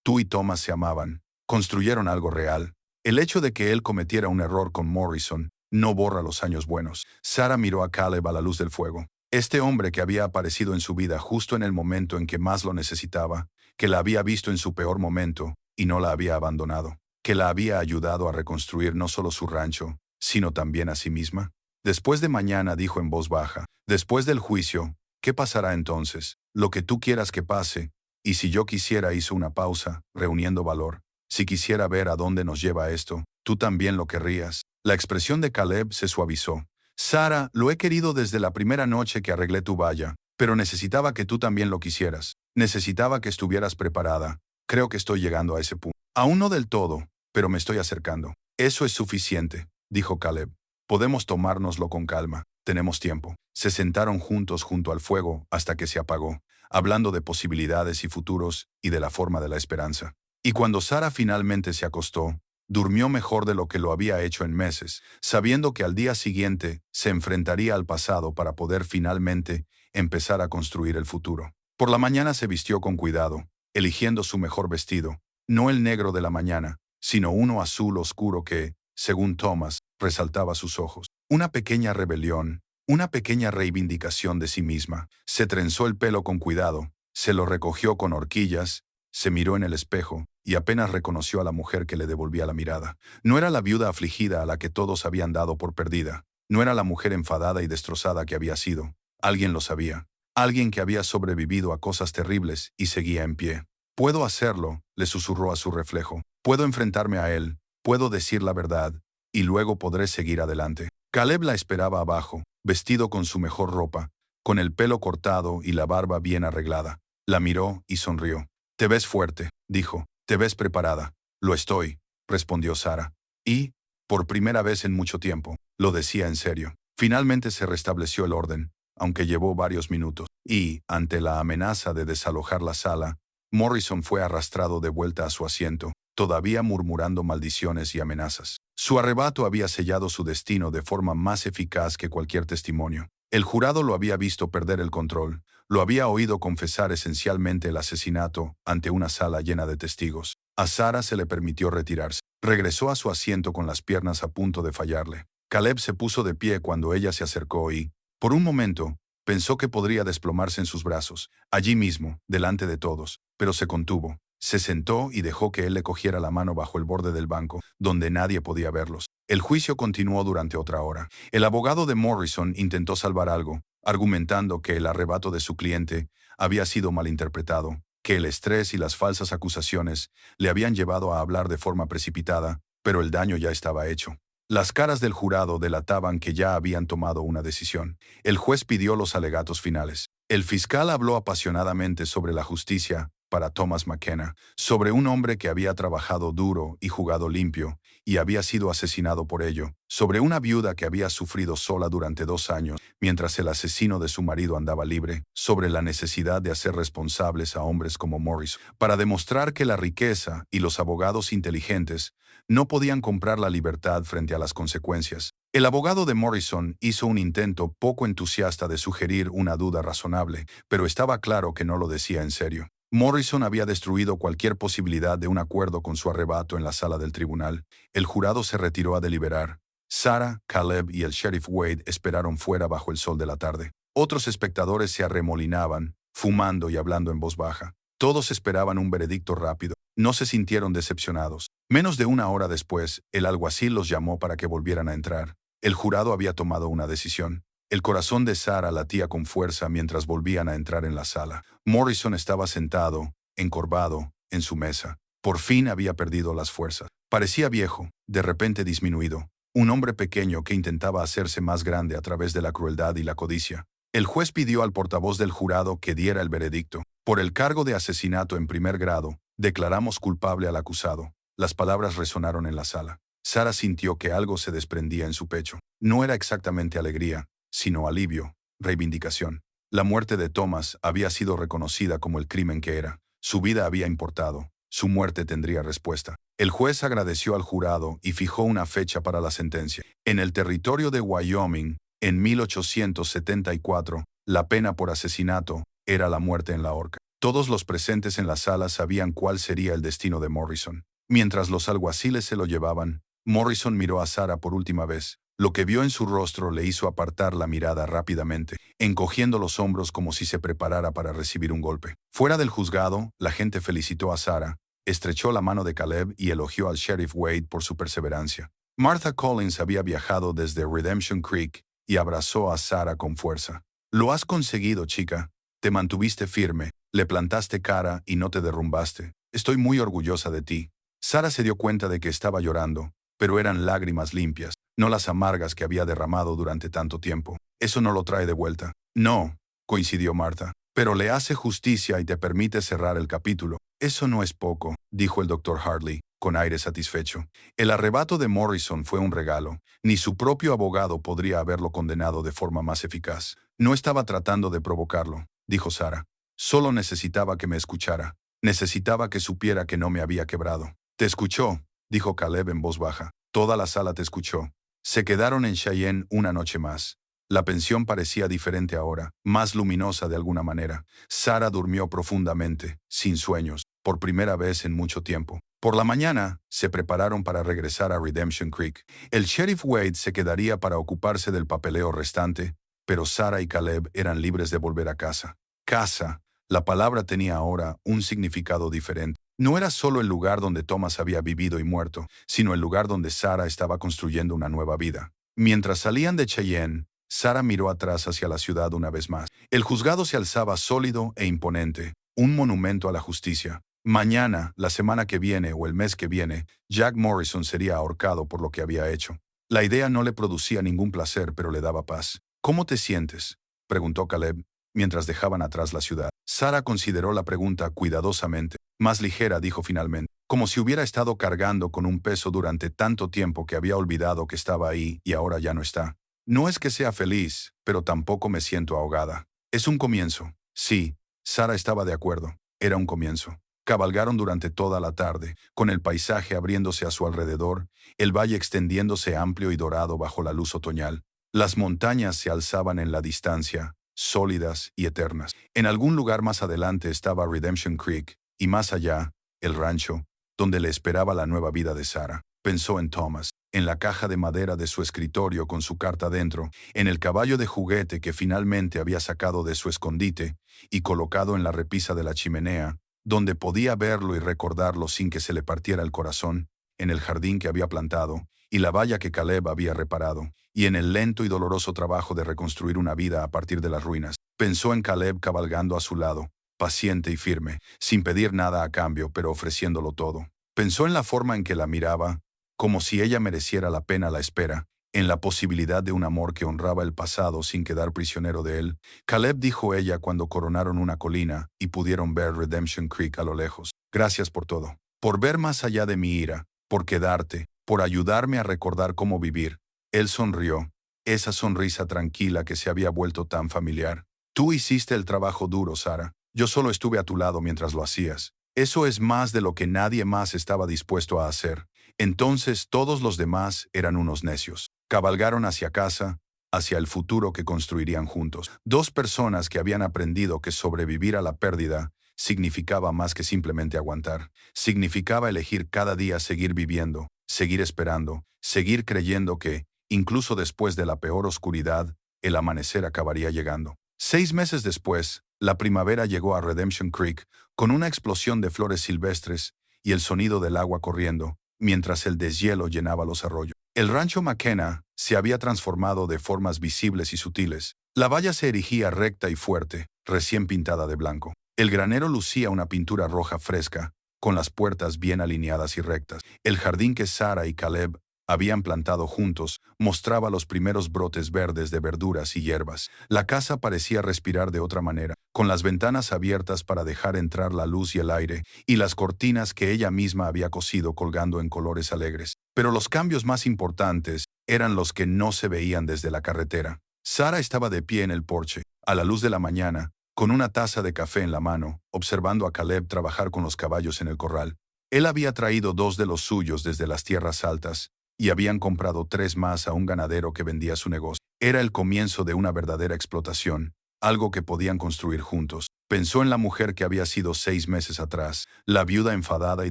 Speaker 1: Tú y Thomas se amaban. Construyeron algo real. El hecho de que él cometiera un error con Morrison no borra los años buenos. Sara miró a Caleb a la luz del fuego. Este hombre que había aparecido en su vida justo en el momento en que más lo necesitaba, que la había visto en su peor momento y no la había abandonado, que la había ayudado a reconstruir no solo su rancho, sino también a sí misma. Después de mañana, dijo en voz baja, después del juicio, ¿qué pasará entonces? Lo que tú quieras que pase. Y si yo quisiera, hizo una pausa, reuniendo valor. Si quisiera ver a dónde nos lleva esto, tú también lo querrías. La expresión de Caleb se suavizó. Sara, lo he querido desde la primera noche que arreglé tu valla, pero necesitaba que tú también lo quisieras. Necesitaba que estuvieras preparada. Creo que estoy llegando a ese punto. Aún no del todo, pero me estoy acercando. Eso es suficiente, dijo Caleb. Podemos tomárnoslo con calma. Tenemos tiempo. Se sentaron juntos junto al fuego hasta que se apagó, hablando de posibilidades y futuros y de la forma de la esperanza. Y cuando Sara finalmente se acostó, durmió mejor de lo que lo había hecho en meses, sabiendo que al día siguiente se enfrentaría al pasado para poder finalmente empezar a construir el futuro. Por la mañana se vistió con cuidado, eligiendo su mejor vestido, no el negro de la mañana, sino uno azul oscuro que, según Thomas, resaltaba sus ojos. Una pequeña rebelión, una pequeña reivindicación de sí misma. Se trenzó el pelo con cuidado, se lo recogió con horquillas, se miró en el espejo y apenas reconoció a la mujer que le devolvía la mirada. No era la viuda afligida a la que todos habían dado por perdida. No era la mujer enfadada y destrozada que había sido. Alguien lo sabía. Alguien que había sobrevivido a cosas terribles y seguía en pie. Puedo hacerlo, le susurró a su reflejo. Puedo enfrentarme a él, puedo decir la verdad, y luego podré seguir adelante. Caleb la esperaba abajo, vestido con su mejor ropa, con el pelo cortado y la barba bien arreglada. La miró y sonrió. Te ves fuerte, dijo. Te ves preparada. Lo estoy, respondió Sara. Y, por primera vez en mucho tiempo, lo decía en serio. Finalmente se restableció el orden, aunque llevó varios minutos, y, ante la amenaza de desalojar la sala, Morrison fue arrastrado de vuelta a su asiento, todavía murmurando maldiciones y amenazas. Su arrebato había sellado su destino de forma más eficaz que cualquier testimonio. El jurado lo había visto perder el control, lo había oído confesar esencialmente el asesinato ante una sala llena de testigos. A Sarah se le permitió retirarse. Regresó a su asiento con las piernas a punto de fallarle. Caleb se puso de pie cuando ella se acercó y, por un momento, pensó que podría desplomarse en sus brazos, allí mismo, delante de todos, pero se contuvo. Se sentó y dejó que él le cogiera la mano bajo el borde del banco, donde nadie podía verlos. El juicio continuó durante otra hora. El abogado de Morrison intentó salvar algo, argumentando que el arrebato de su cliente había sido malinterpretado, que el estrés y las falsas acusaciones le habían llevado a hablar de forma precipitada, pero el daño ya estaba hecho. Las caras del jurado delataban que ya habían tomado una decisión. El juez pidió los alegatos finales. El fiscal habló apasionadamente sobre la justicia para Thomas McKenna, sobre un hombre que había trabajado duro y jugado limpio, y había sido asesinado por ello, sobre una viuda que había sufrido sola durante 2 años, mientras el asesino de su marido andaba libre, sobre la necesidad de hacer responsables a hombres como Morrison, para demostrar que la riqueza y los abogados inteligentes no podían comprar la libertad frente a las consecuencias. El abogado de Morrison hizo un intento poco entusiasta de sugerir una duda razonable, pero estaba claro que no lo decía en serio. Morrison había destruido cualquier posibilidad de un acuerdo con su arrebato en la sala del tribunal. El jurado se retiró a deliberar. Sarah, Caleb y el sheriff Wade esperaron fuera bajo el sol de la tarde. Otros espectadores se arremolinaban, fumando y hablando en voz baja. Todos esperaban un veredicto rápido. No se sintieron decepcionados. Menos de 1 hora después, el alguacil los llamó para que volvieran a entrar. El jurado había tomado una decisión. El corazón de Sarah latía con fuerza mientras volvían a entrar en la sala. Morrison estaba sentado, encorvado, en su mesa. Por fin había perdido las fuerzas. Parecía viejo, de repente disminuido. Un hombre pequeño que intentaba hacerse más grande a través de la crueldad y la codicia. El juez pidió al portavoz del jurado que diera el veredicto. Por el cargo de asesinato en primer grado, declaramos culpable al acusado. Las palabras resonaron en la sala. Sarah sintió que algo se desprendía en su pecho. No era exactamente alegría, sino alivio, reivindicación. La muerte de Thomas había sido reconocida como el crimen que era. Su vida había importado. Su muerte tendría respuesta. El juez agradeció al jurado y fijó una fecha para la sentencia. En el territorio de Wyoming, en 1874, la pena por asesinato era la muerte en la horca. Todos los presentes en la sala sabían cuál sería el destino de Morrison. Mientras los alguaciles se lo llevaban, Morrison miró a Sarah por última vez. Lo que vio en su rostro le hizo apartar la mirada rápidamente, encogiendo los hombros como si se preparara para recibir un golpe. Fuera del juzgado, la gente felicitó a Sarah, estrechó la mano de Caleb y elogió al sheriff Wade por su perseverancia. Martha Collins había viajado desde Redemption Creek y abrazó a Sarah con fuerza. «Lo has conseguido, chica. Te mantuviste firme, le plantaste cara y no te derrumbaste. Estoy muy orgullosa de ti». Sarah se dio cuenta de que estaba llorando, pero eran lágrimas limpias, no las amargas que había derramado durante tanto tiempo. «Eso no lo trae de vuelta». «No», coincidió Martha, «pero le hace justicia y te permite cerrar el capítulo». «Eso no es poco», dijo el Dr. Hartley, con aire satisfecho. El arrebato de Morrison fue un regalo. Ni su propio abogado podría haberlo condenado de forma más eficaz. «No estaba tratando de provocarlo», dijo Sarah. «Solo necesitaba que me escuchara. Necesitaba que supiera que no me había quebrado». «Te escuchó», dijo Caleb en voz baja. «Toda la sala te escuchó». Se quedaron en Cheyenne una noche más. La pensión parecía diferente ahora, más luminosa de alguna manera. Sarah durmió profundamente, sin sueños, por primera vez en mucho tiempo. Por la mañana, se prepararon para regresar a Redemption Creek. El sheriff Wade se quedaría para ocuparse del papeleo restante, pero Sarah y Caleb eran libres de volver a casa. Casa, la palabra tenía ahora un significado diferente. No era solo el lugar donde Thomas había vivido y muerto, sino el lugar donde Sarah estaba construyendo una nueva vida. Mientras salían de Cheyenne, Sarah miró atrás hacia la ciudad una vez más. El juzgado se alzaba sólido e imponente, un monumento a la justicia. Mañana, la semana que viene o el mes que viene, Jack Morrison sería ahorcado por lo que había hecho. La idea no le producía ningún placer, pero le daba paz. «¿Cómo te sientes?», preguntó Caleb, mientras dejaban atrás la ciudad. Sarah consideró la pregunta cuidadosamente. «Más ligera», dijo finalmente, como si hubiera estado cargando con un peso durante tanto tiempo que había olvidado que estaba ahí y ahora ya no está. «No es que sea feliz, pero tampoco me siento ahogada. Es un comienzo». Sí, Sarah estaba de acuerdo. Era un comienzo. Cabalgaron durante toda la tarde, con el paisaje abriéndose a su alrededor, el valle extendiéndose amplio y dorado bajo la luz otoñal. Las montañas se alzaban en la distancia, sólidas y eternas. En algún lugar más adelante estaba Redemption Creek, y más allá, el rancho, donde le esperaba la nueva vida de Sarah. Pensó en Thomas, en la caja de madera de su escritorio con su carta dentro, en el caballo de juguete que finalmente había sacado de su escondite y colocado en la repisa de la chimenea, donde podía verlo y recordarlo sin que se le partiera el corazón, en el jardín que había plantado, y la valla que Caleb había reparado, y en el lento y doloroso trabajo de reconstruir una vida a partir de las ruinas. Pensó en Caleb cabalgando a su lado, paciente y firme, sin pedir nada a cambio, pero ofreciéndolo todo. Pensó en la forma en que la miraba, como si ella mereciera la pena la espera, en la posibilidad de un amor que honraba el pasado sin quedar prisionero de él. Caleb, dijo ella cuando coronaron una colina y pudieron ver Redemption Creek a lo lejos. Gracias por todo. Por ver más allá de mi ira, por quedarte, por ayudarme a recordar cómo vivir. Él sonrió, esa sonrisa tranquila que se había vuelto tan familiar. Tú hiciste el trabajo duro, Sarah. Yo solo estuve a tu lado mientras lo hacías. Eso es más de lo que nadie más estaba dispuesto a hacer. Entonces todos los demás eran unos necios. Cabalgaron hacia casa, hacia el futuro que construirían juntos. Dos personas que habían aprendido que sobrevivir a la pérdida significaba más que simplemente aguantar. Significaba elegir cada día seguir viviendo, seguir esperando, seguir creyendo que, incluso después de la peor oscuridad, el amanecer acabaría llegando. 6 meses después, la primavera llegó a Redemption Creek con una explosión de flores silvestres y el sonido del agua corriendo, mientras el deshielo llenaba los arroyos. El rancho McKenna se había transformado de formas visibles y sutiles. La valla se erigía recta y fuerte, recién pintada de blanco. El granero lucía una pintura roja fresca, con las puertas bien alineadas y rectas. El jardín que Sarah y Caleb habían plantado juntos mostraba los primeros brotes verdes de verduras y hierbas. La casa parecía respirar de otra manera, con las ventanas abiertas para dejar entrar la luz y el aire, y las cortinas que ella misma había cosido colgando en colores alegres. Pero los cambios más importantes eran los que no se veían desde la carretera. Sarah estaba de pie en el porche, a la luz de la mañana, con una taza de café en la mano, observando a Caleb trabajar con los caballos en el corral. Él había traído 2 de los suyos desde las tierras altas, y habían comprado 3 más a un ganadero que vendía su negocio. Era el comienzo de una verdadera explotación, algo que podían construir juntos. Pensó en la mujer que había sido 6 meses atrás, la viuda enfadada y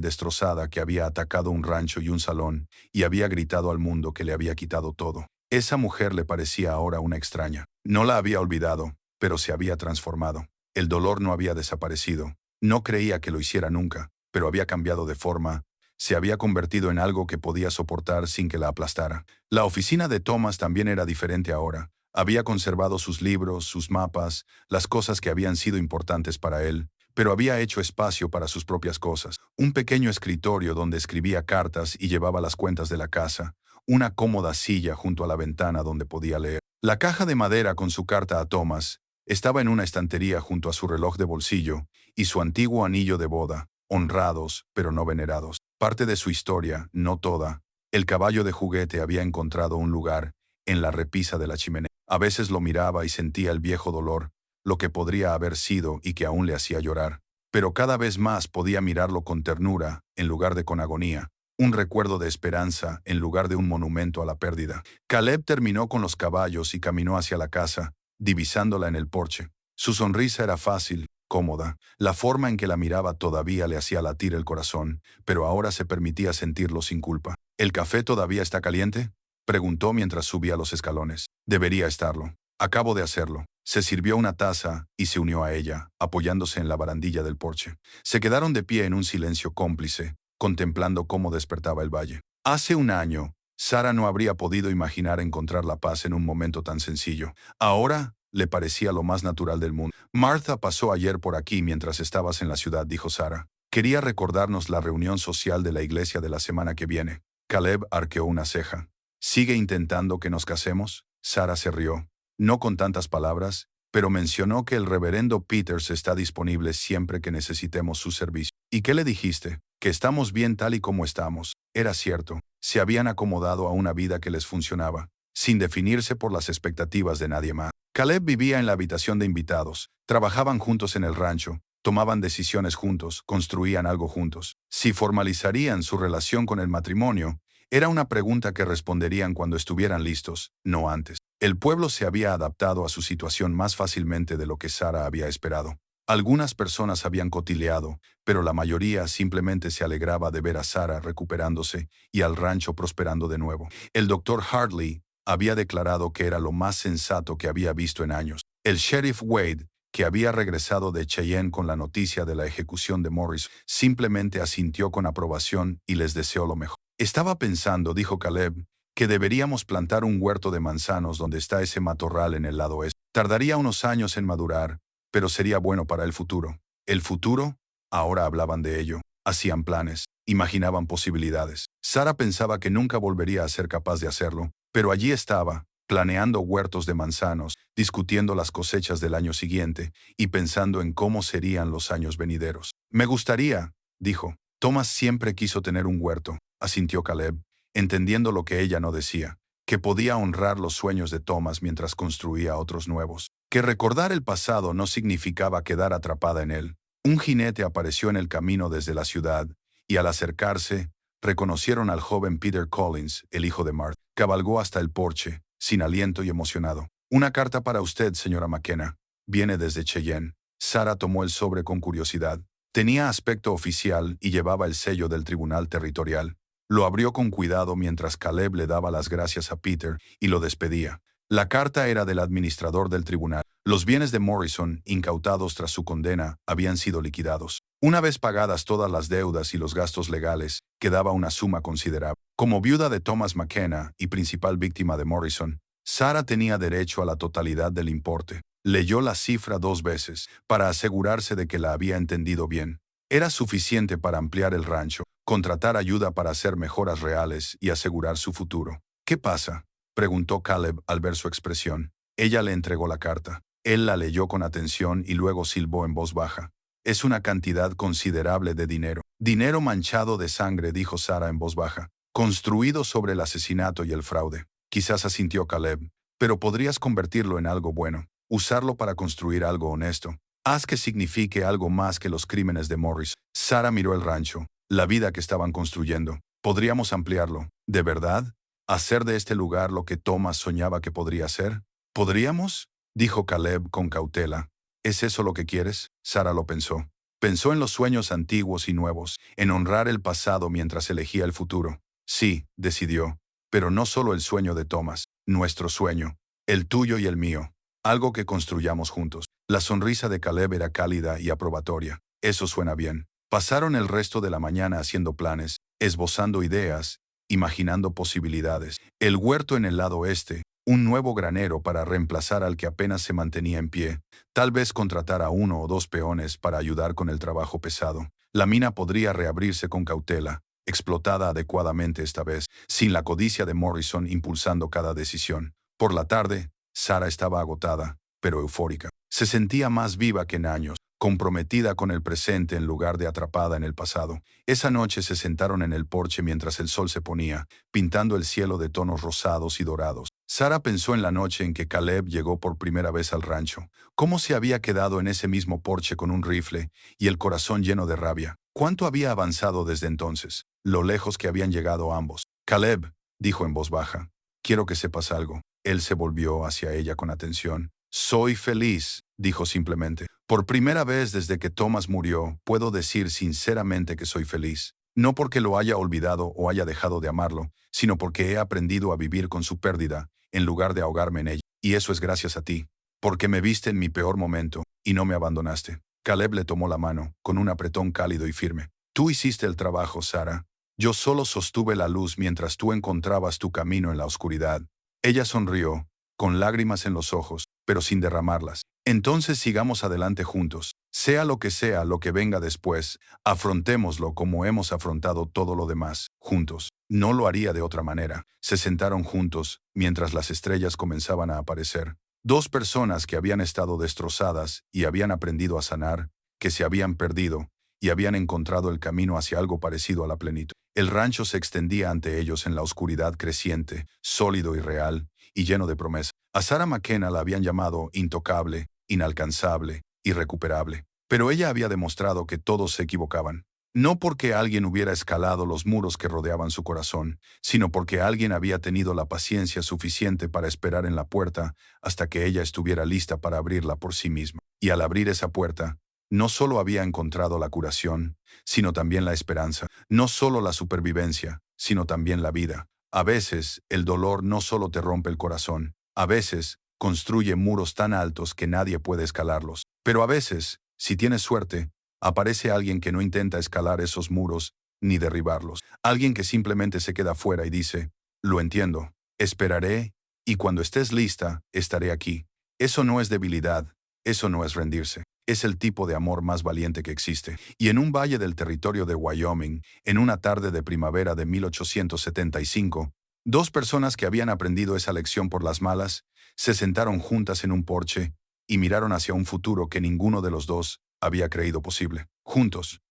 Speaker 1: destrozada que había atacado un rancho y un salón, y había gritado al mundo que le había quitado todo. Esa mujer le parecía ahora una extraña. No la había olvidado, pero se había transformado. El dolor no había desaparecido. No creía que lo hiciera nunca, pero había cambiado de forma. Se había convertido en algo que podía soportar sin que la aplastara. La oficina de Thomas también era diferente ahora. Había conservado sus libros, sus mapas, las cosas que habían sido importantes para él, pero había hecho espacio para sus propias cosas. Un pequeño escritorio donde escribía cartas y llevaba las cuentas de la casa. Una cómoda silla junto a la ventana donde podía leer. La caja de madera con su carta a Thomas estaba en una estantería junto a su reloj de bolsillo y su antiguo anillo de boda, honrados pero no venerados. Parte de su historia, no toda. El caballo de juguete había encontrado un lugar en la repisa de la chimenea. A veces lo miraba y sentía el viejo dolor, lo que podría haber sido y que aún le hacía llorar. Pero cada vez más podía mirarlo con ternura, en lugar de con agonía. Un recuerdo de esperanza, en lugar de un monumento a la pérdida. Caleb terminó con los caballos y caminó hacia la casa, divisándola en el porche. Su sonrisa era fácil, cómoda. La forma en que la miraba todavía le hacía latir el corazón, pero ahora se permitía sentirlo sin culpa. ¿El café todavía está caliente?, preguntó mientras subía los escalones. Debería estarlo. Acabo de hacerlo. Se sirvió una taza y se unió a ella, apoyándose en la barandilla del porche. Se quedaron de pie en un silencio cómplice, contemplando cómo despertaba el valle. Hace un año, Sarah no habría podido imaginar encontrar la paz en un momento tan sencillo. Ahora le parecía lo más natural del mundo. Martha pasó ayer por aquí mientras estabas en la ciudad, dijo Sarah. Quería recordarnos la reunión social de la iglesia de la semana que viene. Caleb arqueó una ceja. ¿Sigue intentando que nos casemos? Sarah se rió. No con tantas palabras, pero mencionó que el reverendo Peters está disponible siempre que necesitemos su servicio. ¿Y qué le dijiste? Que estamos bien tal y como estamos. Era cierto. Se habían acomodado a una vida que les funcionaba, sin definirse por las expectativas de nadie más. Caleb vivía en la habitación de invitados. Trabajaban juntos en el rancho, tomaban decisiones juntos, construían algo juntos. Si formalizarían su relación con el matrimonio, era una pregunta que responderían cuando estuvieran listos, no antes. El pueblo se había adaptado a su situación más fácilmente de lo que Sara había esperado. Algunas personas habían cotileado, pero la mayoría simplemente se alegraba de ver a Sara recuperándose y al rancho prosperando de nuevo. El doctor Hartley había declarado que era lo más sensato que había visto en años. El sheriff Wade, que había regresado de Cheyenne con la noticia de la ejecución de Morris, simplemente asintió con aprobación y les deseó lo mejor. Estaba pensando, dijo Caleb, que deberíamos plantar un huerto de manzanos donde está ese matorral en el lado oeste. Tardaría unos años en madurar, pero sería bueno para el futuro. ¿El futuro? Ahora hablaban de ello. Hacían planes, imaginaban posibilidades. Sara pensaba que nunca volvería a ser capaz de hacerlo, pero allí estaba, planeando huertos de manzanos, discutiendo las cosechas del año siguiente y pensando en cómo serían los años venideros. Me gustaría, dijo. Thomas siempre quiso tener un huerto, asintió Caleb, entendiendo lo que ella no decía, que podía honrar los sueños de Thomas mientras construía otros nuevos, que recordar el pasado no significaba quedar atrapada en él. Un jinete apareció en el camino desde la ciudad, y al acercarse, reconocieron al joven Peter Collins, el hijo de Martha. Cabalgó hasta el porche, sin aliento y emocionado. Una carta para usted, señora McKenna. Viene desde Cheyenne. Sara tomó el sobre con curiosidad. Tenía aspecto oficial y llevaba el sello del tribunal territorial. Lo abrió con cuidado mientras Caleb le daba las gracias a Peter y lo despedía. La carta era del administrador del tribunal. Los bienes de Morrison, incautados tras su condena, habían sido liquidados. Una vez pagadas todas las deudas y los gastos legales, quedaba una suma considerable. Como viuda de Thomas McKenna y principal víctima de Morrison, Sara tenía derecho a la totalidad del importe. Leyó la cifra 2 veces, para asegurarse de que la había entendido bien. Era suficiente para ampliar el rancho, contratar ayuda para hacer mejoras reales y asegurar su futuro. ¿Qué pasa?, preguntó Caleb al ver su expresión. Ella le entregó la carta. Él la leyó con atención y luego silbó en voz baja. Es una cantidad considerable de dinero. Dinero manchado de sangre, dijo Sara en voz baja. Construido sobre el asesinato y el fraude. Quizás asintió Caleb, pero podrías convertirlo en algo bueno. Usarlo para construir algo honesto. Haz que signifique algo más que los crímenes de Morris. Sara miró el rancho, la vida que estaban construyendo. Podríamos ampliarlo. ¿De verdad? ¿Hacer de este lugar lo que Thomas soñaba que podría ser? ¿Podríamos?, dijo Caleb con cautela. ¿Es eso lo que quieres? Sara lo pensó. Pensó en los sueños antiguos y nuevos, en honrar el pasado mientras elegía el futuro. Sí, decidió, pero no solo el sueño de Thomas, nuestro sueño, el tuyo y el mío. Algo que construyamos juntos. La sonrisa de Caleb era cálida y aprobatoria. Eso suena bien. Pasaron el resto de la mañana haciendo planes, esbozando ideas, imaginando posibilidades. El huerto en el lado oeste, un nuevo granero para reemplazar al que apenas se mantenía en pie. Tal vez contratar a 1 o 2 peones para ayudar con el trabajo pesado. La mina podría reabrirse con cautela, explotada adecuadamente esta vez, sin la codicia de Morrison impulsando cada decisión. Por la tarde, Sara estaba agotada, pero eufórica. Se sentía más viva que en años, comprometida con el presente en lugar de atrapada en el pasado. Esa noche se sentaron en el porche mientras el sol se ponía, pintando el cielo de tonos rosados y dorados. Sara pensó en la noche en que Caleb llegó por primera vez al rancho. Cómo se había quedado en ese mismo porche con un rifle y el corazón lleno de rabia. ¿Cuánto había avanzado desde entonces? Lo lejos que habían llegado ambos. Caleb, dijo en voz baja, quiero que sepas algo. Él se volvió hacia ella con atención. Soy feliz, dijo simplemente. Por primera vez desde que Thomas murió, puedo decir sinceramente que soy feliz. No porque lo haya olvidado o haya dejado de amarlo, sino porque he aprendido a vivir con su pérdida, en lugar de ahogarme en ella. Y eso es gracias a ti. Porque me viste en mi peor momento, y no me abandonaste. Caleb le tomó la mano, con un apretón cálido y firme. Tú hiciste el trabajo, Sara. Yo solo sostuve la luz mientras tú encontrabas tu camino en la oscuridad. Ella sonrió, con lágrimas en los ojos, pero sin derramarlas. Entonces sigamos adelante juntos. Sea lo que venga después, afrontémoslo como hemos afrontado todo lo demás, juntos. No lo haría de otra manera. Se sentaron juntos, mientras las estrellas comenzaban a aparecer. 2 personas que habían estado destrozadas y habían aprendido a sanar, que se habían perdido y habían encontrado el camino hacia algo parecido a la plenitud. El rancho se extendía ante ellos en la oscuridad creciente, sólido y real, y lleno de promesas. A Sara McKenna la habían llamado intocable, inalcanzable, irrecuperable. Pero ella había demostrado que todos se equivocaban. No porque alguien hubiera escalado los muros que rodeaban su corazón, sino porque alguien había tenido la paciencia suficiente para esperar en la puerta hasta que ella estuviera lista para abrirla por sí misma. Y al abrir esa puerta, no solo había encontrado la curación, sino también la esperanza. No solo la supervivencia, sino también la vida. A veces, el dolor no solo te rompe el corazón. A veces, construye muros tan altos que nadie puede escalarlos. Pero a veces, si tienes suerte, aparece alguien que no intenta escalar esos muros ni derribarlos. Alguien que simplemente se queda fuera y dice, lo entiendo, esperaré, y cuando estés lista, estaré aquí. Eso no es debilidad, eso no es rendirse. Es el tipo de amor más valiente que existe. Y en un valle del territorio de Wyoming, en una tarde de primavera de 1875, dos personas que habían aprendido esa lección por las malas, se sentaron juntas en un porche y miraron hacia un futuro que ninguno de los dos había creído posible. Juntos,